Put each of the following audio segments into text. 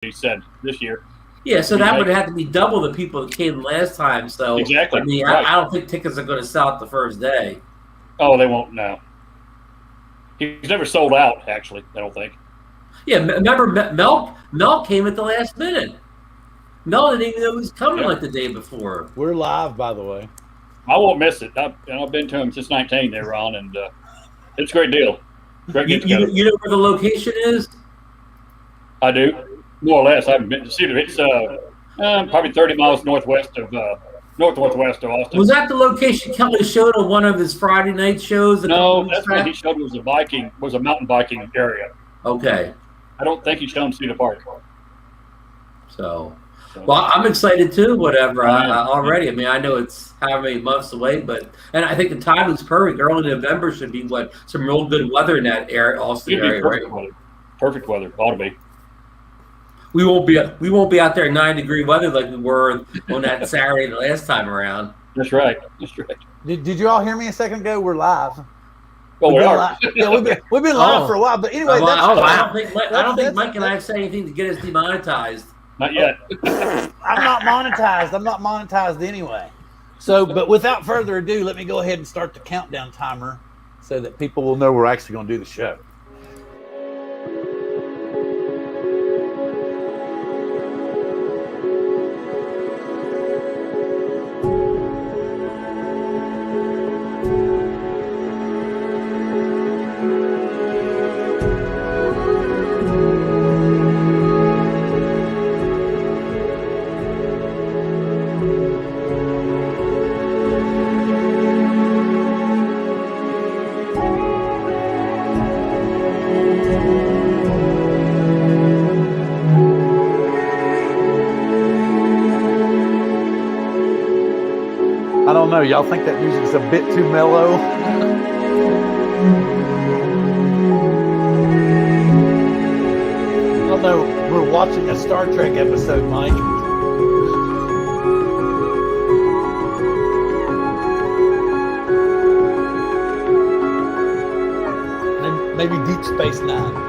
he said this year. Yeah, so that would have to be double the people that came last time. So exactly. I mean, right. I don't think tickets are going to sell out the first day. Oh, they won't. No, he's never sold out. Actually, I don't think. Yeah, remember Mel came at the last minute. Mel didn't even know he was coming like the day before. We're live, by the way. I won't miss it. I've been to him since 19 there, Ron, and it's a great deal. Great get together. You know where the location is? I do, more or less. I haven't been to see it. It's probably 30 miles northwest of Austin. Was that the location Kelly showed on one of his Friday night shows? No, that's what he showed was a mountain biking area. Okay. I don't think he showed Cedar Park. So, well, I'm excited too. Whatever. Already. I mean, I know it's how many months away, and I think the time is perfect. Early November should be some real good weather in that area, Austin area, right? Perfect weather. Ought to be. We won't be out there in 9-degree weather like we were on that Saturday the last time around. That's right. That's right. Did you all hear me a second ago? We're live. Well, we are. Yeah, we've been live for a while, but anyway. I don't think Mike and I have said anything to get us demonetized. Not yet. I'm not monetized anyway. So, but without further ado, let me go ahead and start the countdown timer so that people will know we're actually going to do the show. I don't know. Y'all think that music's a bit too mellow? I don't know. We're watching a Star Trek episode, Mike. Maybe Deep Space Nine.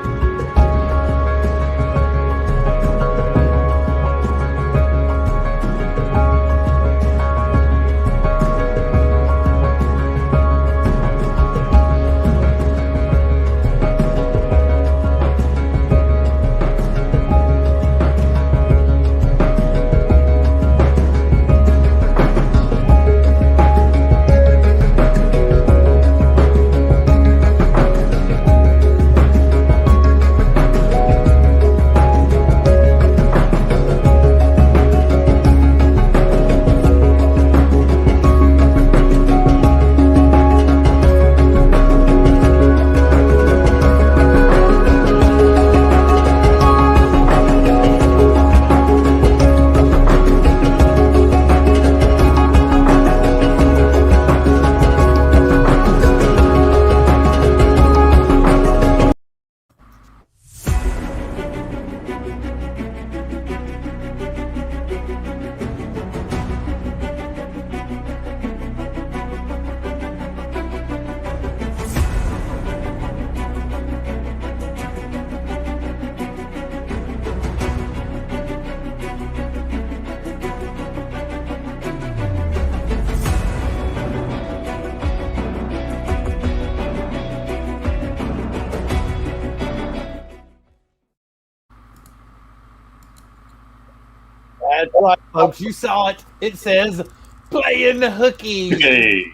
That's right, folks. You saw it. It says playing hooky. Hey.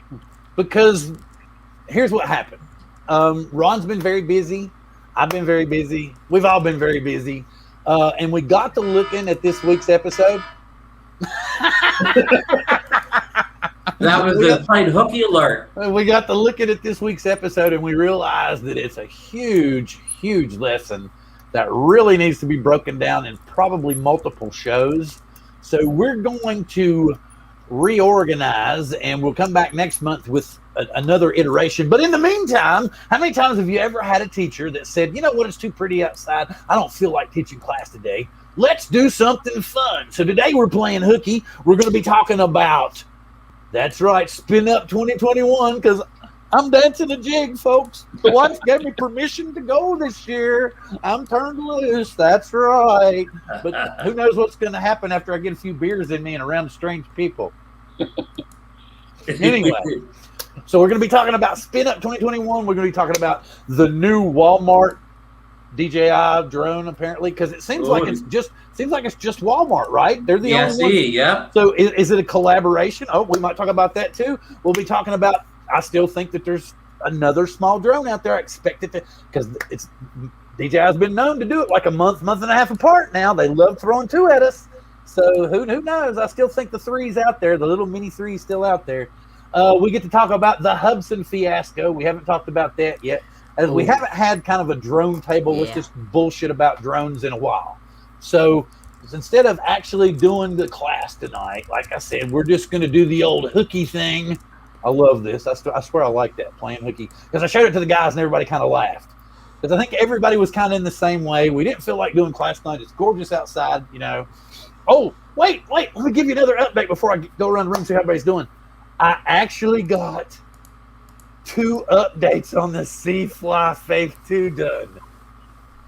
Because here's what happened. Ron's been very busy. I've been very busy. We've all been very busy. And we got to looking at this week's episode. That was the playing hooky alert. We got to looking at this week's episode and we realized that it's a huge, huge lesson that really needs to be broken down in probably multiple shows. So we're going to reorganize and we'll come back next month with another iteration. But in the meantime, how many times have you ever had a teacher that said, you know what, it's too pretty outside. I don't feel like teaching class today. Let's do something fun. So today we're playing hooky. We're going to be talking about, that's right, Spin Up 2021, because I'm dancing a jig, folks. The wife gave me permission to go this year. I'm turned loose. That's right. But who knows what's going to happen after I get a few beers in me and around strange people. Anyway, so we're going to be talking about Spin Up 2021. We're going to be talking about the new Walmart DJI drone, apparently, because it seems like it's just Walmart, right? They're the only one. Yeah. So is it a collaboration? Oh, we might talk about that too. We'll be talking about. I still think that there's another small drone out there. I expect it to, because DJI has been known to do it like a month and a half apart now. They love throwing two at us. So who knows? I still think the three's out there. The little mini three's still out there. We get to talk about the Hudson fiasco. We haven't talked about that yet. As we haven't had kind of a drone table with just bullshit about drones in a while. So instead of actually doing the class tonight, like I said, we're just going to do the old hooky thing. I love this. I swear I like that, playing hooky. Because I showed it to the guys and everybody kind of laughed. Because I think everybody was kind of in the same way. We didn't feel like doing class tonight. It's gorgeous outside, you know. Oh, wait. Let me give you another update before I go around the room and see how everybody's doing. I actually got 2 updates on the C-Fly Faith 2 done.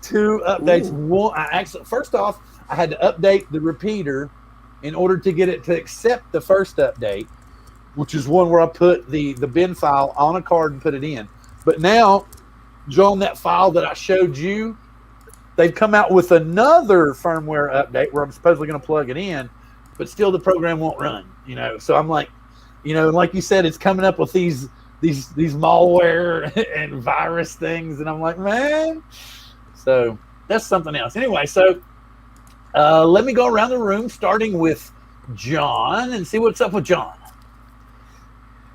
2 updates. One, first off, I had to update the repeater in order to get it to accept the first update, which is one where I put the bin file on a card and put it in. But now, John, that file that I showed you, they've come out with another firmware update where I'm supposedly going to plug it in, but still the program won't run. You know, so I'm like, you know, like you said, it's coming up with these malware and virus things, and I'm like, man. So that's something else. Anyway, so let me go around the room, starting with John, and see what's up with John.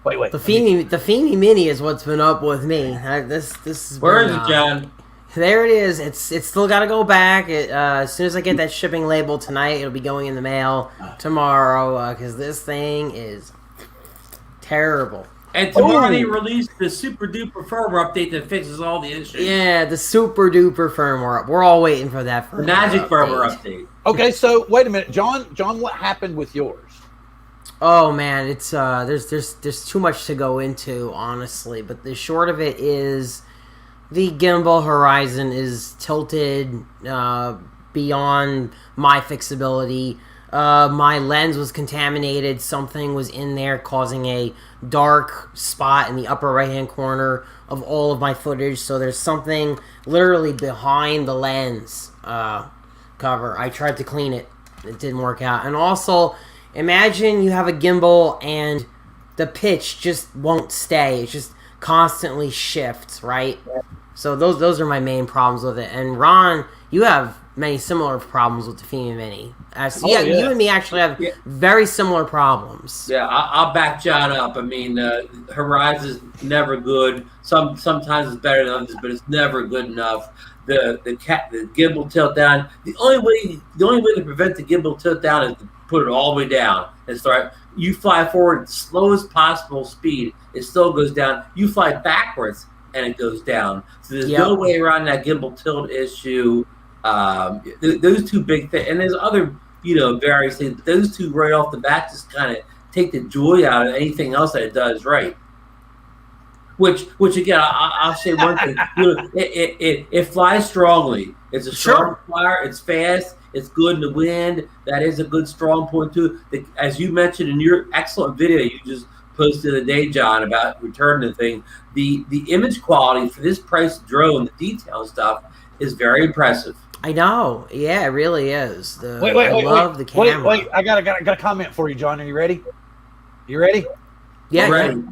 Wait. The Feeney Mini is what's been up with me. This is where is it, John? There it is. It's still got to go back. As soon as I get that shipping label tonight, it'll be going in the mail tomorrow. Because this thing is terrible. And tomorrow they released the super duper firmware update that fixes all the issues. Yeah, the super duper firmware. We're all waiting for that firmware update. Okay, so wait a minute, John, what happened with yours? Oh man, it's there's too much to go into, honestly. But the short of it is, the gimbal horizon is tilted beyond my fixability. My lens was contaminated. Something was in there causing a dark spot in the upper right-hand corner of all of my footage. So there's something literally behind the lens cover. I tried to clean it. It didn't work out. And also, imagine you have a gimbal and the pitch just won't stay. It just constantly shifts, right? So those are my main problems with it. And Ron, you have many similar problems with the Funin Mini. You and me actually have very similar problems. Yeah, I'll back John up. I mean, Horizon's never good. Sometimes it's better than others, but it's never good enough. The gimbal tilt down. The only way to prevent the gimbal tilt down is to put it all the way down and start. You fly forward at the slowest possible speed, it still goes down. You fly backwards and it goes down. So there's no way around that gimbal tilt issue. Those two big things, and there's other various things. But those two right off the bat just kind of take the joy out of anything else that it does right. Which again, I'll say one thing. It flies strongly. It's a sharp flyer. It's fast. It's good in the wind. That is a good strong point too. As you mentioned in your excellent video you just posted the day, John, about returning the thing. The image quality for this price drone, the detail stuff, is very impressive. I know. Yeah, it really is. Wait, I love the camera. Wait, I got a comment for you, John. Are you ready? You ready? Yeah, ready.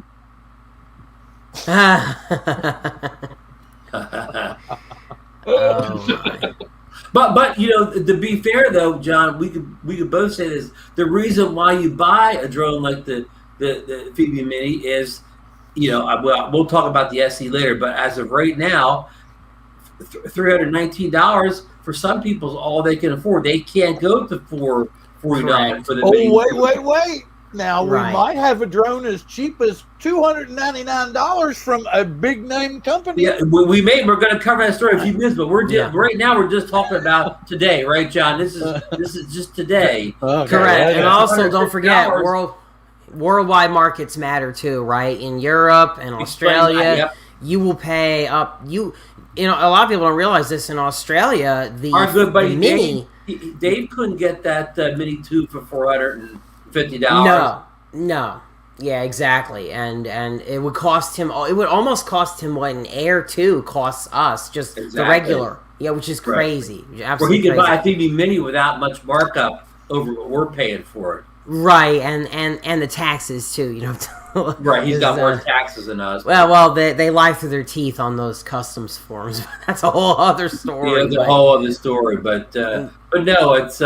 But to be fair though, John, we could both say this. The reason why you buy a drone like the Funin Mini is, we'll talk about the SE later, but as of right now, $319 for some people is all they can afford. They can't go to $449 for the Mini. Wait. Now, we might have a drone as cheap as $299 from a big name company. Yeah, we're going to cover that story in a few minutes, but right now we're just talking about today, right, John? This is just today. Correct. And also, don't forget, worldwide markets matter too, right? In Europe and Australia, Yep. you will pay up. You know, a lot of people don't realize this. In Australia, Our good buddy the Mini. Dave couldn't get that Mini 2 for $450. No. Yeah, exactly. And it would cost him. It would almost cost him what an Air 2 costs us, just the regular. Yeah, which is crazy. Where he could buy a TV Mini without much markup over what we're paying for it. Right, and the taxes too. You know. Right, he's got more taxes than us. Well, they lie through their teeth on those customs forms. That's a whole other story. Yeah, it's a whole other story. But no, it's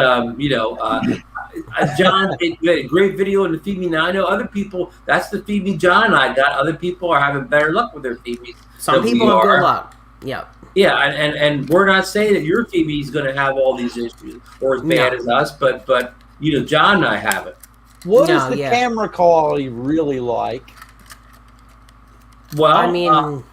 John, you had a great video in the Feed Me Now. I know other people. That's the Feed Me John and I got. Other people are having better luck with their Feed Me. Some people have good luck. Yep. Yeah, and we're not saying that your Feed Me is going to have all these issues or as bad as us, but you know, John and I have it. What is the camera quality really like? Well, I mean,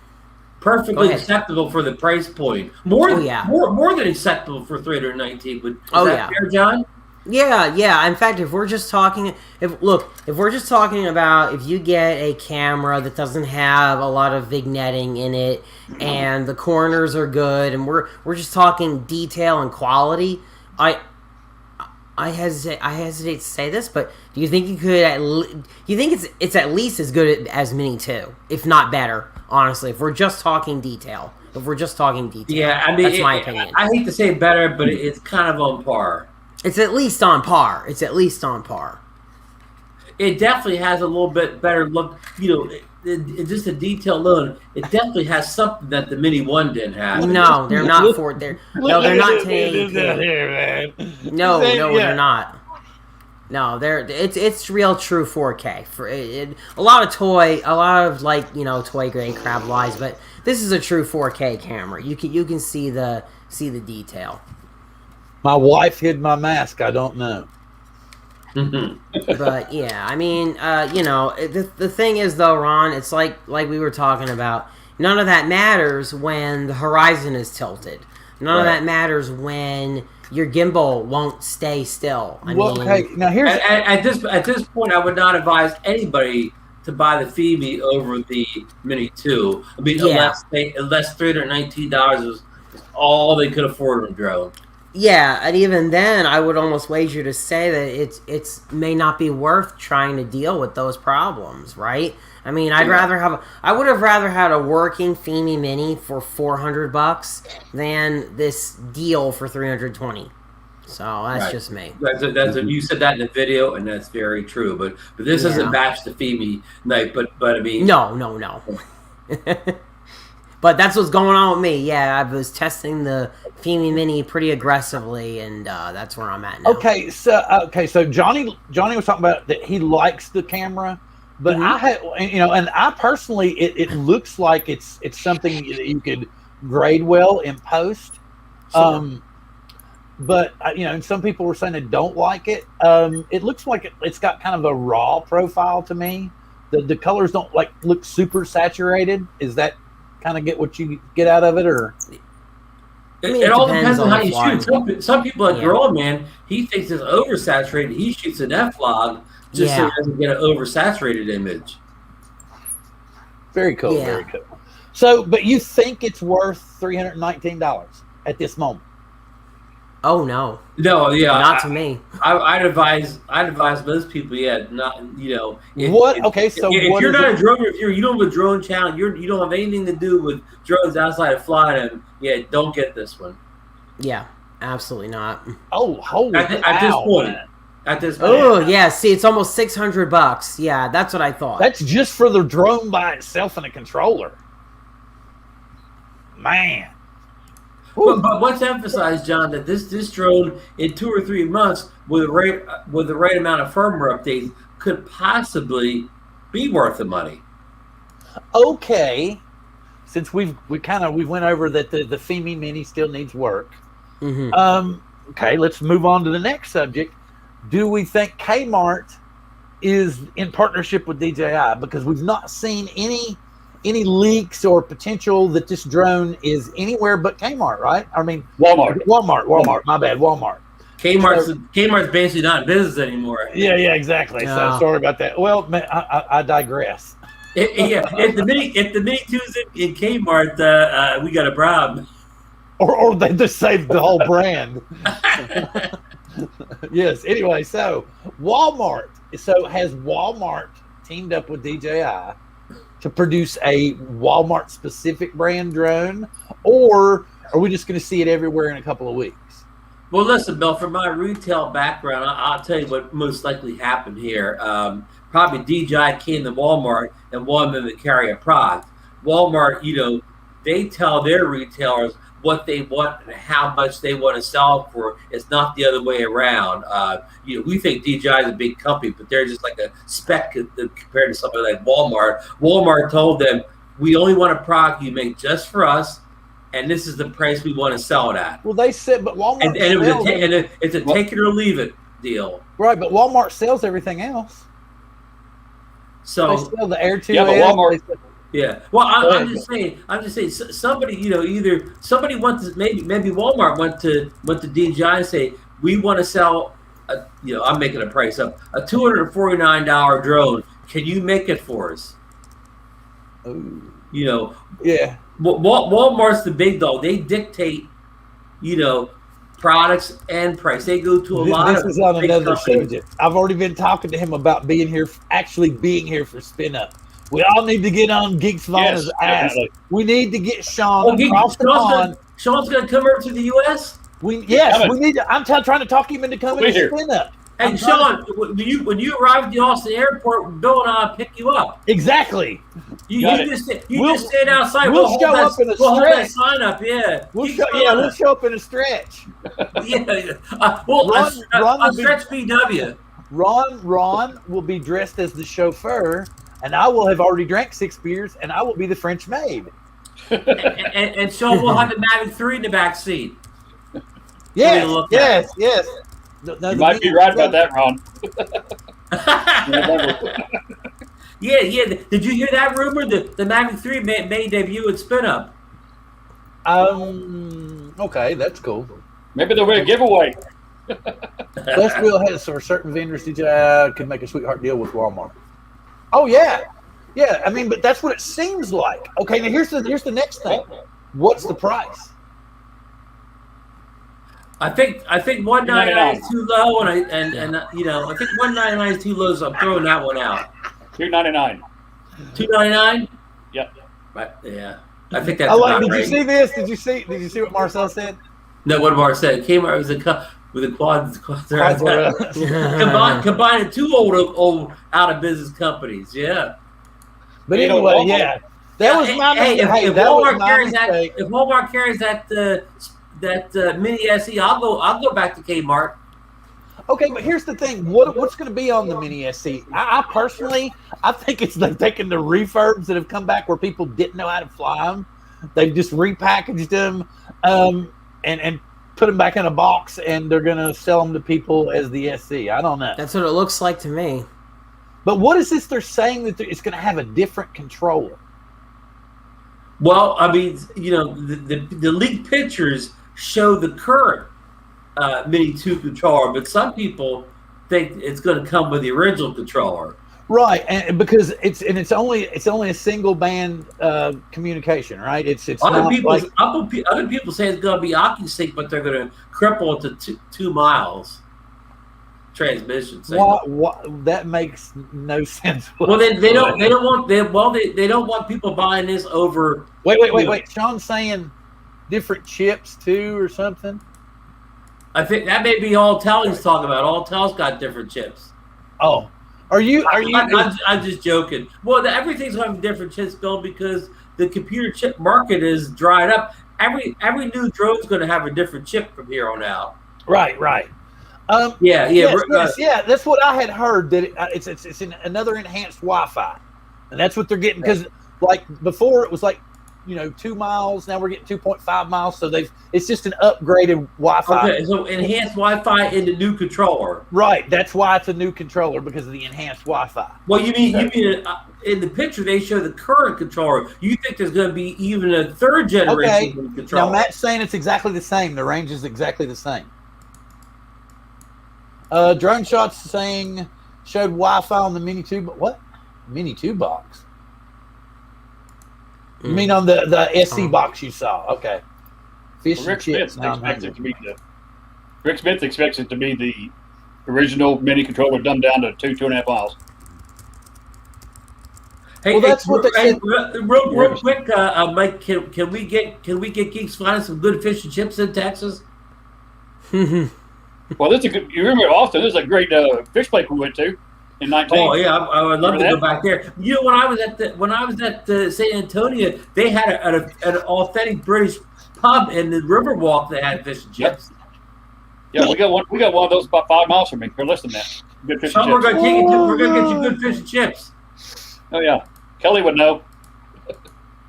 perfectly acceptable for the price point. More than acceptable for 319. But is that fair, John? Yeah. In fact, if we're just talking about if you get a camera that doesn't have a lot of vignetting in it and the corners are good, and we're just talking detail and quality, I hesitate to say this, but do you think you could? You think it's at least as good as Mini 2, if not better? Honestly, if we're just talking detail, yeah, I mean, that's my opinion. I hate to say better, but it's kind of on par. It's at least on par. It definitely has a little bit better look. You know, just the detail alone, it definitely has something that the Mini 1 didn't have. No, they're not for they're they're not 1080p. No, they're not. No, it's real true 4K for it. A lot of toy grade crap lies, but this is a true 4K camera. You can see the detail. My wife hid my mask. I don't know. But yeah, I mean, the thing is though, Ron, it's like we were talking about. None of that matters when the horizon is tilted. None of that matters when your gimbal won't stay still. I mean, okay, now here's at this point, I would not advise anybody to buy the Feed Me over the Mini 2. I mean, unless $319 was all they could afford on a drone. Yeah, and even then, I would almost wager to say that it's may not be worth trying to deal with those problems, right? I mean, I would have rather had a working Feed Me Mini for $400 than this deal for $320. So that's just me. You said that in the video, and that's very true. But this doesn't match the Feed Me night. But I mean, no. But that's what's going on with me. Yeah, I was testing the Feed Me Mini pretty aggressively, and that's where I'm at now. Okay, so Johnny was talking about that he likes the camera, but I had, and I personally, it looks like it's something that you could grade well in post. Sure. But and some people were saying they don't like it. It looks like it's got kind of a raw profile to me. The colors don't look super saturated. Is that kind of get what you get out of it, or? I mean, it all depends on how you shoot. Some people like Girl Man, he thinks it's oversaturated. He shoots an F-log just so he doesn't get an oversaturated image. Very cool. Yeah. Very cool. So, but you think it's worth $319 at this moment? Oh no. No, yeah, not to me. I'd advise most people, not if you're not a drone reviewer, you don't have a drone channel, you don't have anything to do with drones outside of flying them. Yeah, don't get this one. Yeah, absolutely not. Oh, holy! At this point. Oh yeah, see, it's almost $600. Yeah, that's what I thought. That's just for the drone by itself and a controller. Man. But let's emphasize, John, that this drone in 2 or 3 months with the right amount of firmware updates could possibly be worth the money. Okay, since we went over that the Feed Me Mini still needs work. Mm-hmm. Okay, let's move on to the next subject. Do we think Kmart is in partnership with DJI? Because we've not seen any leaks or potential that this drone is anywhere but Kmart, right? I mean, Walmart. My bad, Walmart. Kmart's basically not in business anymore. Yeah, exactly. No. So sorry about that. Well, man, I digress. If the mini two's in Kmart, we got a problem. Or they just saved the whole brand. Yes. Anyway, so Walmart. So has Walmart teamed up with DJI to produce a Walmart specific brand drone, or are we just going to see it everywhere in a couple of weeks? Well, listen, Bill, from my retail background, I'll tell you what most likely happened here. Probably DJI came to Walmart and wanted them to carry a product. Walmart, they tell their retailers what they want and how much they want to sell for. It's not the other way around. We think DJI is a big company, but they're just like a speck compared to something like Walmart. Walmart told them, we only want a product you make just for us, and this is the price we want to sell it at. Well, they said, but Walmart and it's a take it or leave it deal. Right, but Walmart sells everything else. So they sell the Air 2. Yeah, but Walmart. Yeah. Well, I'm just saying. Somebody, either somebody wants to, maybe Walmart went to DJI and say, we want to sell, I'm making a price up, a $249 drone. Can you make it for us? Ooh. Yeah. Walmart's the big dog. They dictate, products and price. They go to a lot of. This is on another companies. subject. I've already been talking to him about being here for Spin Up. We all need to get on Geeks Vana's ass. Definitely. We need to get Sean across the pond. Sean's going to come over to the U.S. We need to. I'm trying to talk him into coming to Spin Up. Hey, Sean, when you arrive at the Austin airport, Bill and I'll pick you up. Exactly. You just stand outside. We'll show up in a hold that stretch. sign up, yeah. We'll show up in a stretch. Yeah. Ron a stretch BW. Ron will be dressed as the chauffeur, and I will have already drank 6 beers, and I will be the French maid. and Sean will have the Mavic 3 in the back seat. Yes. No, you might be right about that, Ron. Yeah. Did you hear that rumor? The Mavic 3 may debut at Spin Up. Okay, that's cool. Maybe there'll be a giveaway. Let's go ahead. So certain vendors DJI could make a sweetheart deal with Walmart. Oh yeah. I mean, but that's what it seems like. Okay, now here's the next thing. What's the price? I think $199 is too low, and I think $199 is too low, so I'm throwing that one out. $299. $299? Yep. Right. Yeah. I think that's Did right. you see this? Did you see what Marcel said? No, what Mark said. Kmart was with a quad combining two old out of business companies. Yeah. But anyway, yeah. That was my mistake. If Walmart carries that mini SE, I'll go back to Kmart. Okay, but here's the thing. What's going to be on the mini SE? I personally think it's like taking the refurbs that have come back where people didn't know how to fly them. They've just repackaged them and put them back in a box, and they're going to sell them to people as the SE. I don't know. That's what it looks like to me. But what is this they're saying that it's going to have a different controller? Well, I mean, the leaked pictures show the current Mini 2 controller, but some people think it's going to come with the original controller. Right, and because it's only a single band communication, right? It's other people say it's going to be OcuSync, but they're going to cripple it to 2 miles transmission. That makes no sense. Well, they don't want people buying this over. Wait. Sean's saying different chips too, or something. I think that may be all Telly's talking about. All Tel's got different chips. Oh, are you? I'm just joking. Well, everything's going to have different chips, Bill, because the computer chip market is dried up. Every new drone's going to have a different chip from here on out. Right. Yes, that's what I had heard. That it's in another enhanced Wi-Fi, and that's what they're getting. Because like before, it was like 2 miles. Now we're getting 2.5 miles. So it's just an upgraded Wi-Fi. Okay, so enhanced Wi-Fi in the new controller. Right. That's why it's a new controller, because of the enhanced Wi-Fi. Well, you mean in the picture they show the current controller? You think there's going to be even a third generation controller? Now Matt's saying it's exactly the same. The range is exactly the same. Drone shots saying showed Wi-Fi on the mini tube. What? Mini tube box? You mean on the SC box you saw? Okay. Fish Well, and chips. Rick Smith expects it to be the original mini controller dumbed down to 2.5 miles. Hey, Well, that's what they said. Real quick, Mike. Can we get Geeks finding some good fish and chips in Texas? Well, this is a good. You remember Austin? This is a great fish place we went to in 19. Oh yeah, I would love to go back there. You know, when I was at San Antonio, they had an authentic British pub in the Riverwalk that had fish and chips. Yeah, we got one. We got one of those about 5 miles from me. Or less than that. Good fish and We're chips. gonna get you good fish and chips. Oh yeah, Kelly would know.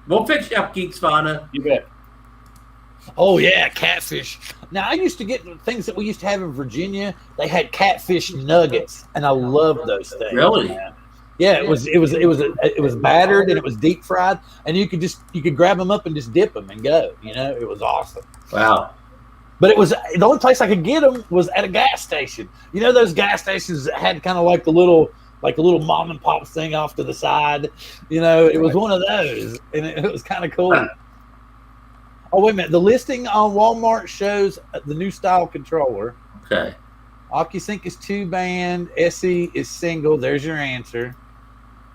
We'll fix you up, Geeks Fauna. You bet. Oh yeah, catfish. Now I used to get things that we used to have in Virginia. They had catfish nuggets, and I loved those things. Really? Yeah, it was battered and it was deep fried, and you could grab them up and just dip them and go. You know, it was awesome. Wow. But it was the only place I could get them was at a gas station. You know those gas stations that had kind of like a little mom and pop thing off to the side. You know, it was one of those, and it was kind of cool. Oh, wait a minute. The listing on Walmart shows the new style controller. Okay. OcuSync is 2-band. SE is single. There's your answer.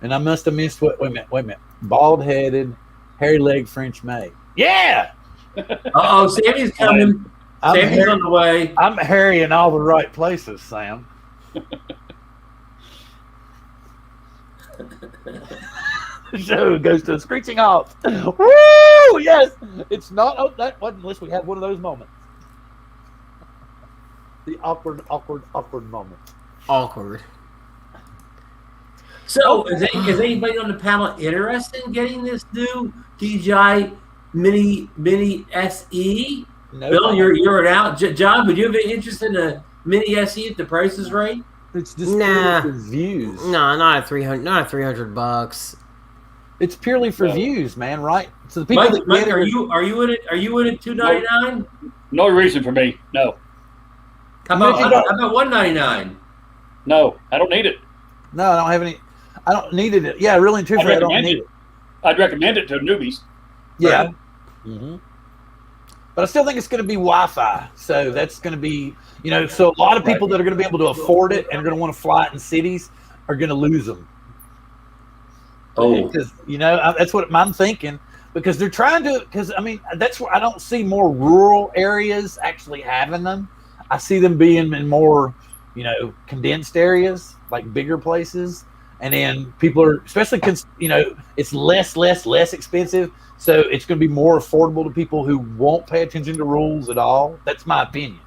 And I must have missed wait a minute. Bald-headed, hairy-legged French maid. Yeah! Uh-oh, Sammy's coming. Sammy's on the way. I'm hairy in all the right places, Sam. The show goes to a screeching halt. Woo! Yes! It's not. Oh, that wasn't unless we had one of those moments. The awkward moment. Awkward. So, is anybody on the panel interested in getting this new DJI Mini SE? No, Bill, you're out. John, would you have any interest in a Mini SE if the price is right? It's just Nah. for views. No, not at $300. It's purely for views, man. Right? So the people Mike, are you in it? Are you in it $299? No reason for me. No. How about $199? No, I don't need it. No, I don't have any. I don't need it. Yeah, really and truthfully, I don't need it. I'd recommend it to newbies. Yeah. Mm-hmm. But I still think it's going to be Wi-Fi. So that's going to be, so a lot of people that are going to be able to afford it and are going to want to fly it in cities are going to lose them. Oh. Because, that's what I'm thinking. Because they're trying to, that's where I don't see more rural areas actually having them. I see them being in more, condensed areas, like bigger places. And then people are, especially, it's less expensive. So it's going to be more affordable to people who won't pay attention to rules at all. That's my opinion.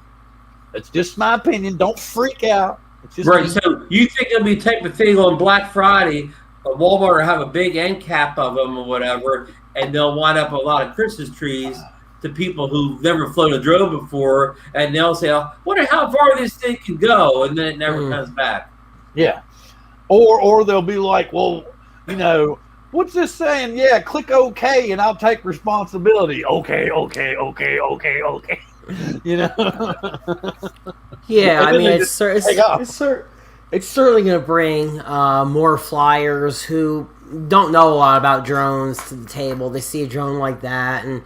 That's just my opinion. Don't freak out. It's just right. So you think it'll be the type of thing on Black Friday, Walmart will have a big end cap of them or whatever, and they'll wind up a lot of Christmas trees to people who've never flown a drone before, and they'll say, I wonder how far this thing can go, and then it never comes back. Yeah. Or they'll be like, well, what's this saying? Yeah, click OK and I'll take responsibility. Okay. Yeah, I mean, it's certainly going to bring more flyers who don't know a lot about drones to the table. They see a drone like that, and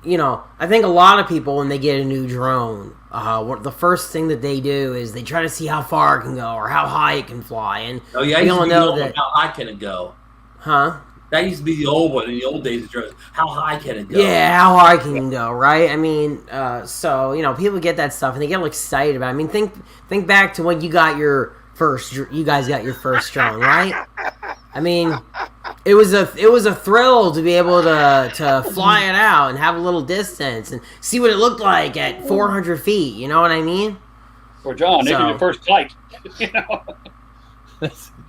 I think a lot of people, when they get a new drone, the first thing that they do is they try to see how far it can go or how high it can fly. And I used to be know that how high can it go? Huh? That used to be the old one in the old days of drones. How high can it go? Yeah, how high can it go, right? I mean, so people get that stuff and they get excited about it. I mean, think back to when you guys got your first drone, right? I mean, it was a thrill to be able to fly it out and have a little distance and see what it looked like at 400 feet. You know what I mean? Or John, maybe your first flight.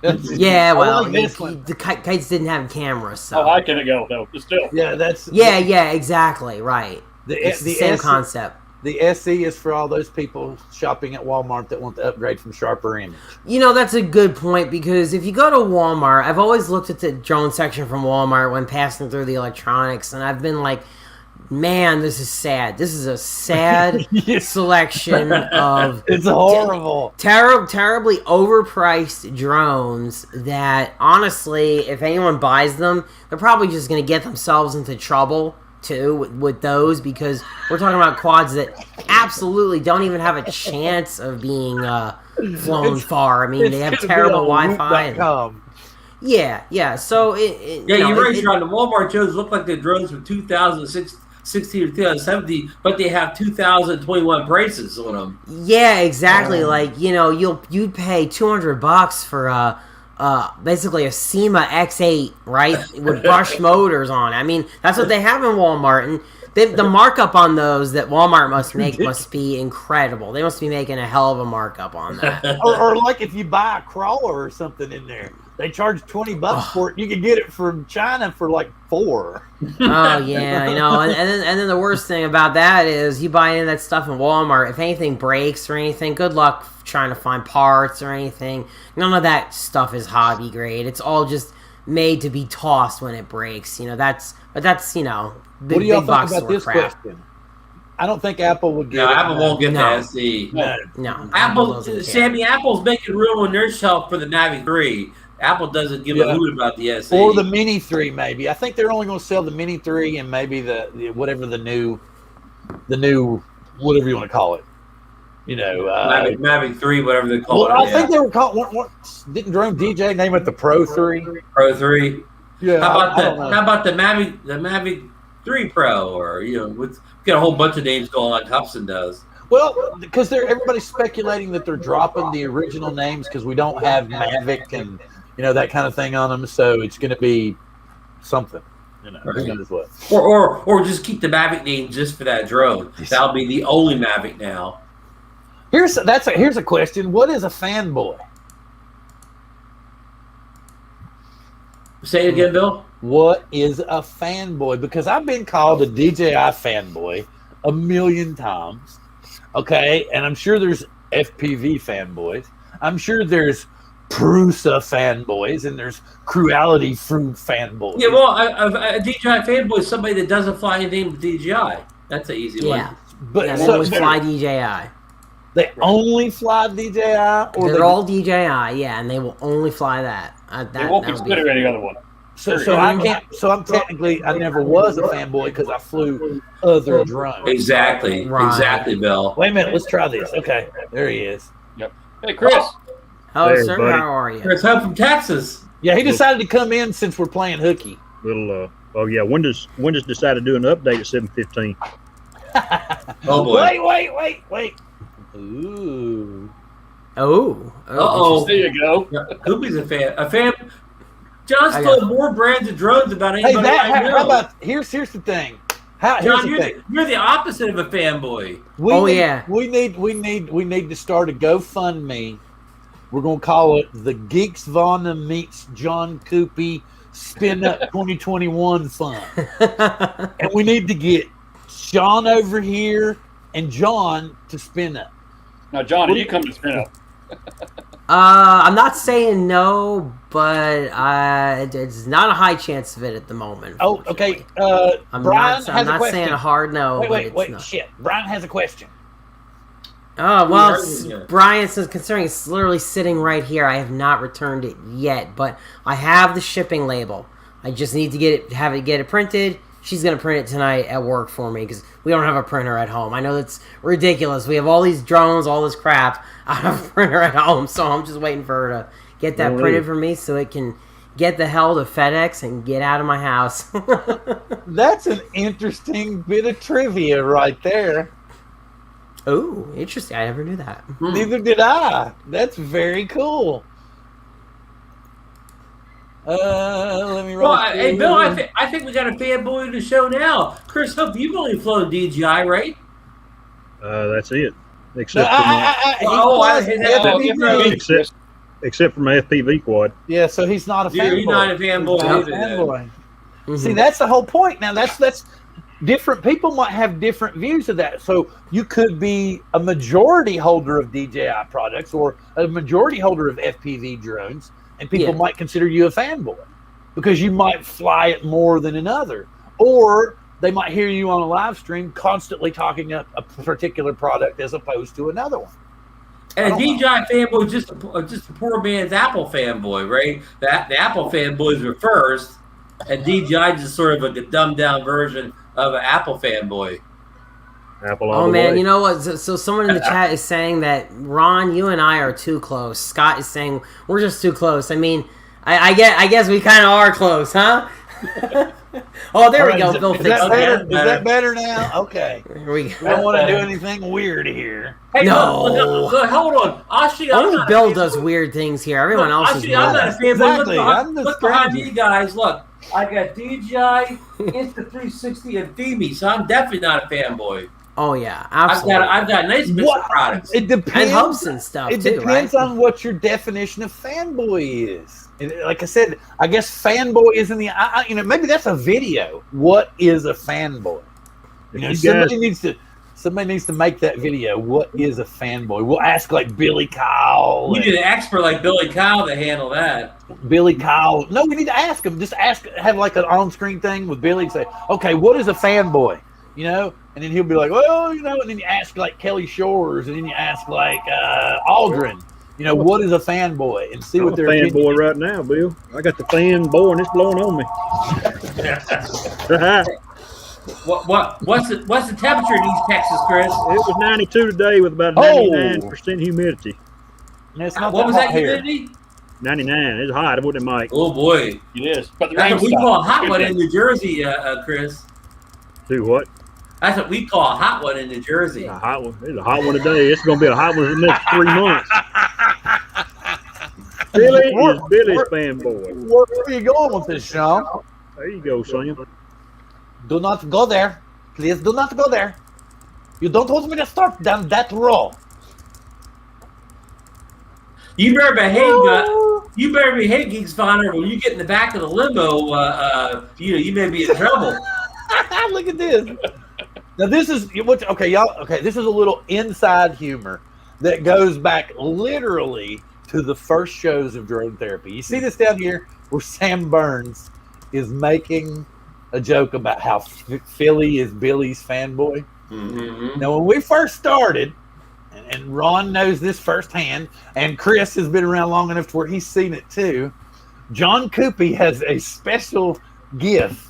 Yeah, well, the kites didn't have cameras. So. How high can it go, though? But still. Yeah, exactly, right. It's the same concept. The SE is for all those people shopping at Walmart that want to upgrade from sharper image. That's a good point, because if you go to Walmart, I've always looked at the drone section from Walmart when passing through the electronics, and I've been like, Man, this is sad. This is a sad selection of It's horrible. terribly overpriced drones that, honestly, if anyone buys them, they're probably just going to get themselves into trouble, too, with those, because we're talking about quads that absolutely don't even have a chance of being flown far. I mean, they have terrible Wi-Fi. Yeah. So, you're right, John. The Walmart drones look like the drones from 2016 or 2017, but they have 2021 prices on them. Yeah, exactly. Like, you'd pay $200 for basically a SEMA X8, right, with brushed motors on. I mean, that's what they have in Walmart, and the markup on those that Walmart must make must be incredible. They must be making a hell of a markup on that. or like if you buy a crawler or something in there, they charge $20 for it. You can get it from China for like $4. Oh yeah, I know. And then the worst thing about that is you buy in that stuff in Walmart. If anything breaks or anything, good luck trying to find parts or anything. None of that stuff is hobby grade. It's all just made to be tossed when it breaks. That's big, What do y'all think about this question? I don't think Apple would get it. Apple won't get the SE. No. Apple's making room on their shelf for the Mavic 3. Apple doesn't give a hoot about the SE. Or the Mini 3, maybe. I think they're only going to sell the Mini 3 and maybe the whatever the new whatever you want to call it. Mavic 3, whatever they call it. I think they were called. Didn't Drone DJ name it the Pro 3? Pro 3. Yeah. How about the Mavic 3 Pro, or we've got a whole bunch of names going like Hubson does. Well, because everybody's speculating that they're dropping the original names because we don't have Mavic and that kind of thing on them, so it's going to be something. Who knows what? Or just keep the Mavic name just for that drone. That'll be the only Mavic now. Here's a question. What is a fanboy? Say it again, Bill. What is a fanboy? Because I've been called a DJI fanboy a million times. Okay, and I'm sure there's FPV fanboys. I'm sure there's Prusa fanboys, and there's Cruelty Fruit fanboys. Yeah, well, a DJI fanboy is somebody that doesn't fly anything with DJI. That's an easy one. But they always fly DJI. They only fly DJI, or they're all DJI, and they will only fly that. They won't consider any other one. So I can't. So I'm technically, I never was a fanboy because I flew other drones. Exactly, Bill. Wait a minute, let's try this. Okay, there he is. Yep. Hey, Chris. Hello, Hey, sir. buddy. How are you? Chris Hub from Texas. Yeah, he decided to come in since we're playing hooky. Windows decided to do an update at 7:15. Oh boy. Wait. Ooh. Oh. There you go. Cuppi's a fan. John's stole more brands of drones about anybody I know. How about here's the thing. John, you're the opposite of a fanboy. We need to start a GoFundMe. We're gonna call it the Geeks Vonda meets John Cuppi Spin Up 2021 Fun. And we need to get Sean over here and John to spin up. Now, John, you come to spin up. I'm not saying no, but it's not a high chance of it at the moment. Oh, okay. I'm Brian not saying a hard no. Wait, shit. Brian has a question. Oh, well, Brian says, considering it's literally sitting right here, I have not returned it yet, but I have the shipping label. I just need to get it printed. She's going to print it tonight at work for me because we don't have a printer at home. I know that's ridiculous. We have all these drones, all this crap. I have a printer at home, so I'm just waiting for her to get that printed for me so it can get the hell to FedEx and get out of my house. That's an interesting bit of trivia right there. Oh, interesting. I never knew that. Neither did I. That's very cool. Let me roll. Well, hey, Bill, I think we got a fanboy in the show now. Chris Hope, you've only flown DJI, right? That's it. Except for my FPV quad. Yeah, so he's not a fanboy. He's not a fanboy. Mm-hmm. See, that's the whole point. Now, that's different people might have different views of that. So you could be a majority holder of DJI products or a majority holder of FPV drones, and people might consider you a fanboy because you might fly it more than another. Or they might hear you on a live stream constantly talking up a particular product as opposed to another one. And a DJI fanboy is just a poor man's Apple fanboy, right? The Apple fanboys were first, and DJI is just sort of a dumbed down version of an Apple fanboy. Apple all Oh the man, way. you know what? So someone in the chat is saying that Ron, you and I are too close. Scott is saying we're just too close. I mean, I guess we kind of are close, huh? Oh, there we go. Bill Is fixed that it. better? Is that better now? Okay. Here we We go. don't want to do anything weird here. Hey, No. look, hold on. Actually, I'm Only not Bill a does fanboy. weird things here. Everyone else is Actually, I'm not a fanboy. Exactly. I'm the Look behind stranger. you guys. Look, I got DJI, Insta360, and Femi, so I'm definitely not a fanboy. Oh yeah, absolutely. I've got a nice mix What? of products. It And depends. Hubson stuff It too, depends right? on what your definition of fanboy is. And like I said, I guess fanboy is in the. Maybe that's a video. What is a fanboy? You know, If you guys- somebody needs to make that video. What is a fanboy? We'll ask like Billy Kyle. You need an expert like Billy Kyle to handle that. Billy Kyle. No, we need to ask him. Just have like an on-screen thing with Billy and say, okay, what is a fanboy? You know, and then he'll be like, well, you know, and then you ask like Kelly Shores, and then you ask like Aldrin, you know, what is a fanboy? And see I'm what a their opinion fanboy is. right now, Bill. I got the fanboy and it's blowing on me. What's the temperature in East Texas, Chris? It was 92 today with about Oh! 99% humidity. And it's not What was that hot here. humidity? 99. It's hot, wasn't it, Mike? Oh boy, It is. But the that's rain what we stopped. call a hot one in New Jersey, Chris. Do what? That's what we call a hot one in New Jersey. A hot one. It's a hot one today. It's going to be a hot one for the next 3 months. Billy is Billy's fanboy. Where are you going with this, Sean? There you go, son. Do not go there. Please do not go there. You don't want me to start down that road. You better behave. You better behave, Geeks Finder. When you get in the back of the limo, you may be in trouble. Look at this. Now this is okay, y'all. Okay, this is a little inside humor that goes back literally to the first shows of drone therapy. You see this down here where Sam Burns is making a joke about how Philly is Billy's fanboy. Mm-hmm. Now, when we first started, and Ron knows this firsthand, and Chris has been around long enough to where he's seen it too. John Cuppi has a special gift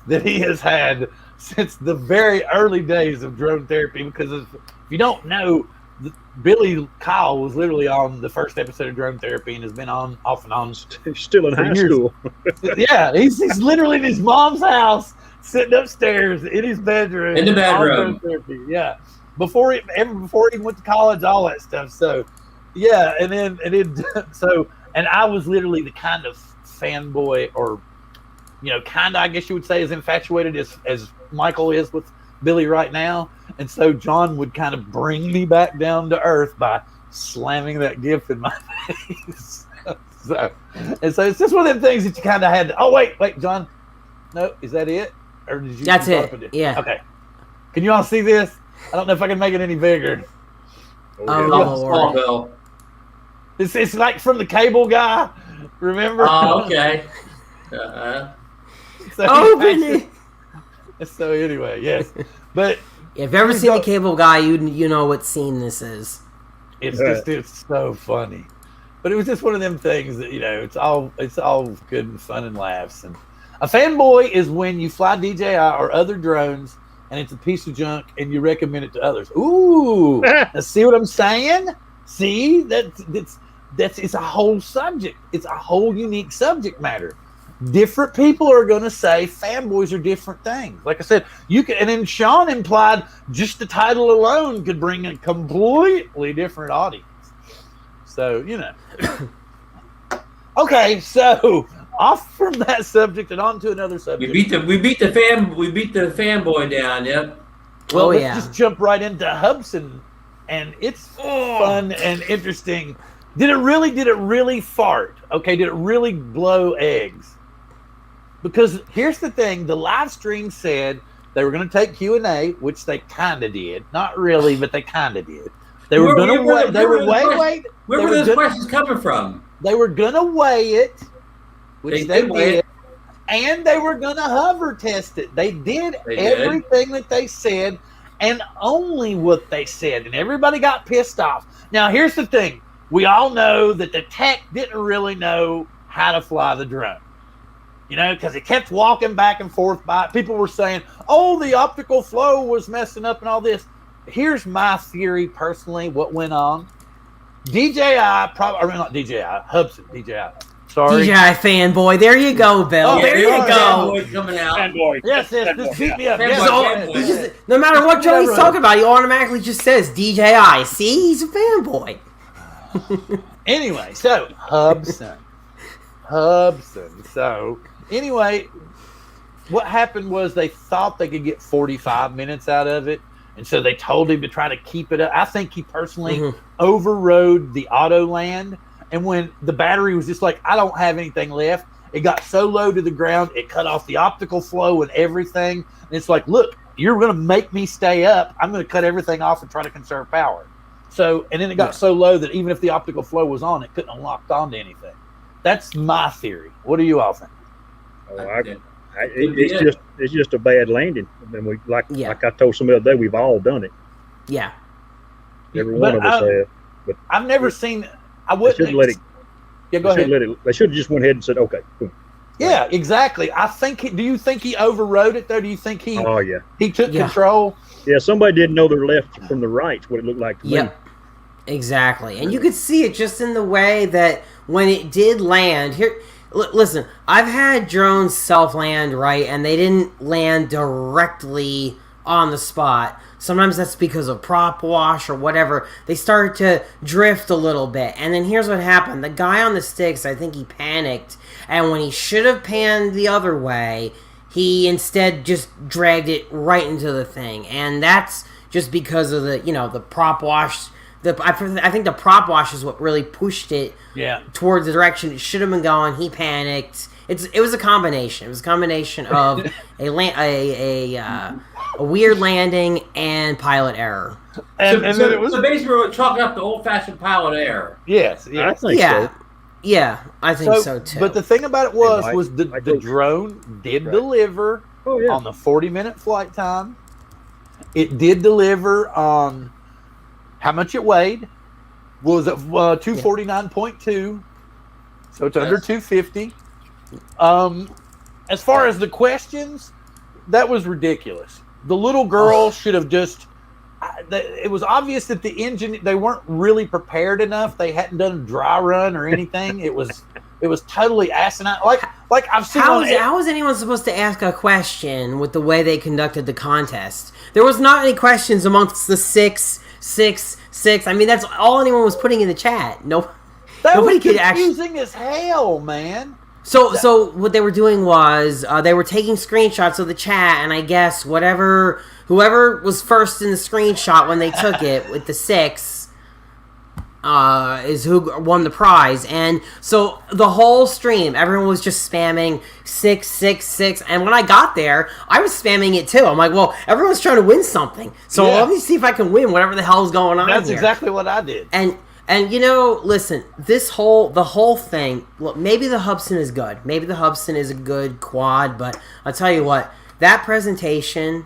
that he has had since the very early days of drone therapy. Because if you don't know, Billy Kyle was literally on the first episode of drone therapy and has been on off and on. He's still in high years. school. Yeah, he's literally in his mom's house, sitting upstairs in his bedroom. In the on bedroom. drone therapy. Yeah, before he even went to college, all that stuff. So, yeah, and I was literally the kind of fanboy, or kind of, I guess you would say, as infatuated as Michael is with Billy right now. And so John would kind of bring me back down to earth by slamming that gift in my face. So it's just one of them things that you kind of had to, wait, John. No, is that it? Or did you? That's it. Yeah. Okay. Can you all see this? I don't know if I can make it any bigger. Oh, Lord. Bill. It's like from the Cable Guy. Remember? Oh, okay. Uh-huh. So Open it. So anyway, yes, but If you've ever seen the Cable Guy, you know what scene this is. it's so funny. But it was just one of them things that it's all good and fun and laughs. And a fanboy is when you fly DJI or other drones and it's a piece of junk and you recommend it to others. Ooh, now see what I'm saying? See that's it's a whole subject. It's a whole unique subject matter. Different people are going to say fanboys are different things. Like I said, and then Sean implied just the title alone could bring a completely different audience. So, Okay, so off from that subject and on to another subject. We beat the fanboy down. Yep. Well, let's yeah. just jump right into Hubson, and it's fun and interesting. Did it really fart? Okay, did it really blow eggs? Because here's the thing: the live stream said they were going to take Q&A, which they kind of did. Not really, but they kind of did. They were going to wait. They were wait. Where were those questions coming from? They were going to weigh it, which they weigh did, it. And they were going to hover test it. They did everything that they said and only what they said. And everybody got pissed off. Now, here's the thing. We all know that the tech didn't really know how to fly the drone. You know, because it kept walking back and forth by. People were saying, oh, the optical flow was messing up and all this. Here's my theory personally, what went on. Hubson, DJI. Sorry. DJI fanboy. There you go, Bill. Oh, there you go. Fanboy coming out. Fanboy. Yes, just beat me up. Fanboy, Yes. fanboy. No matter what Joey's talking about, he automatically just says DJI. See, he's a fanboy. Anyway, so Hubson. So anyway, what happened was they thought they could get 45 minutes out of it, and so they told him to try to keep it up. I think he personally overrode the auto land, and when the battery was just like, I don't have anything left, it got so low to the ground, it cut off the optical flow and everything. And it's like, look, you're going to make me stay up. I'm going to cut everything off and try to conserve power. So, and then it got so low that even if the optical flow was on, it couldn't have locked onto anything. That's my theory. What do you all think? It's just a bad landing. I mean, like I told somebody the other day, we've all done it. Yeah. Every one of us have. But I've never seen. I wouldn't should let it. Yeah, go ahead. They should have just went ahead and said, "Okay." Boom. Yeah, exactly. I think. Do you think he overrode it though? Do you think he? Oh yeah. He took control. Yeah, somebody didn't know their left from the right. What it looked like to me. Exactly. And you could see it just in the way that when it did land here. Listen, I've had drones self-land, right, and they didn't land directly on the spot. Sometimes that's because of prop wash or whatever. They started to drift a little bit. And then here's what happened. The guy on the sticks, I think he panicked. And when he should have panned the other way, he instead just dragged it right into the thing. And that's just because of the prop wash. I think the prop wash is what really pushed it towards the direction it should have been going. He panicked. It was a combination. It was a combination of a weird landing and pilot error. So basically, we're chalking up the old-fashioned pilot error. Yes. I think so. Yeah, I think so too. But the thing about it was the drone did deliver on the 40-minute flight time. It did deliver on how much it weighed. Was it 249.2? So it's under 250. As far as the questions, that was ridiculous. The little girl should have just. It was obvious that the engine, they weren't really prepared enough. They hadn't done a dry run or anything. It was totally asinine. Like I've seen. How was anyone supposed to ask a question with the way they conducted the contest? There was not any questions amongst the six. I mean, that's all anyone was putting in the chat. Nobody could actually. Confusing as hell, man. So what they were doing was they were taking screenshots of the chat, and I guess whoever was first in the screenshot when they took it with the 6 is who won the prize. And so the whole stream, everyone was just spamming 666. And when I got there, I was spamming it too. I'm like, well, everyone's trying to win something, so let me see if I can win whatever the hell's going on. That's here. Exactly what I did. And listen, the whole thing, look, maybe the Hubson is good. Maybe the Hubson is a good quad, but I'll tell you what, that presentation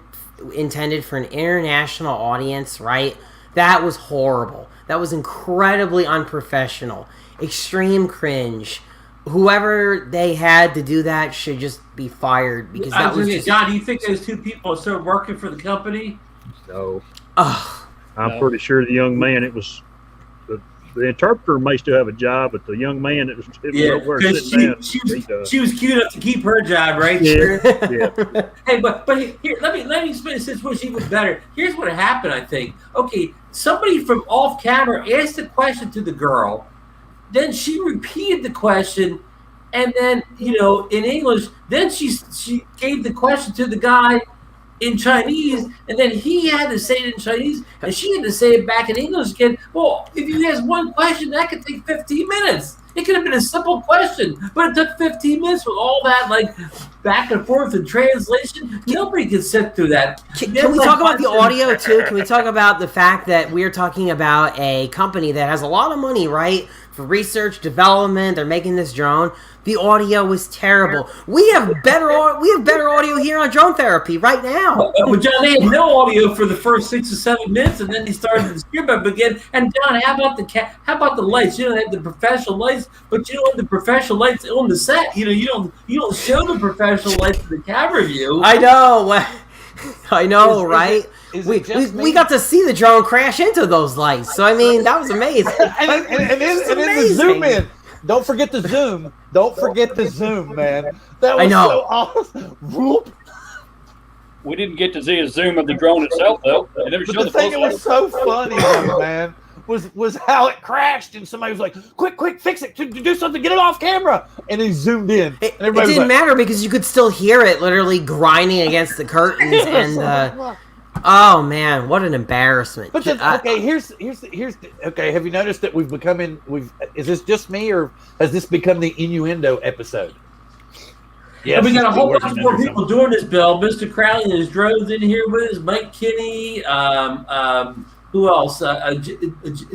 intended for an international audience, right? That was horrible. That was incredibly unprofessional. Extreme cringe. Whoever they had to do that should just be fired because that was just... John, do you think those two people are still working for the company? No. I'm pretty sure the young man, it was... The interpreter may still have a job, but the young man, it was nowhere sitting down. She was cute enough to keep her job, right? Yeah. Hey, but here, let me explain this was even better. Here's what happened, I think. Okay, somebody from off camera asked a question to the girl, then she repeated the question, and then in English, then she gave the question to the guy in Chinese, and then he had to say it in Chinese, and she had to say it back in English again. Well, if you ask one question, that could take 15 minutes. It could have been a simple question, but it took 15 minutes with all that like back and forth and translation. Nobody can sit through that. Can we talk about the audio too? Can we talk about the fact that we're talking about a company that has a lot of money, right, for research, development? They're making this drone. The audio was terrible. We have better audio here on Drone Therapy right now. But John, they had no audio for the first 6 or 7 minutes, and then he started the script up again. And John, how about the lights? You don't have the professional lights, but you don't have the professional lights on the set. You don't show the professional lights in the camera view. I know, right? We got to see the drone crash into those lights. So I mean, that was amazing. and then the zoom in. Don't forget the zoom. Don't forget the zoom, man. That was so awesome. Whoop. We didn't get to see a zoom of the drone itself, though. They never But showed the thing that was so funny, man, was how it crashed, and somebody was like, "Quick, fix it! Do something! Get it off camera!" And he zoomed in. It didn't matter because you could still hear it literally grinding against the curtains, and oh man, what an embarrassment! But okay, here's okay. Have you noticed that is this just me, or has this become the innuendo episode? Yeah, we got a whole bunch more people doing this, Bill. Mr. Crowley and his drones in here with us. Mike Kinney. Who else?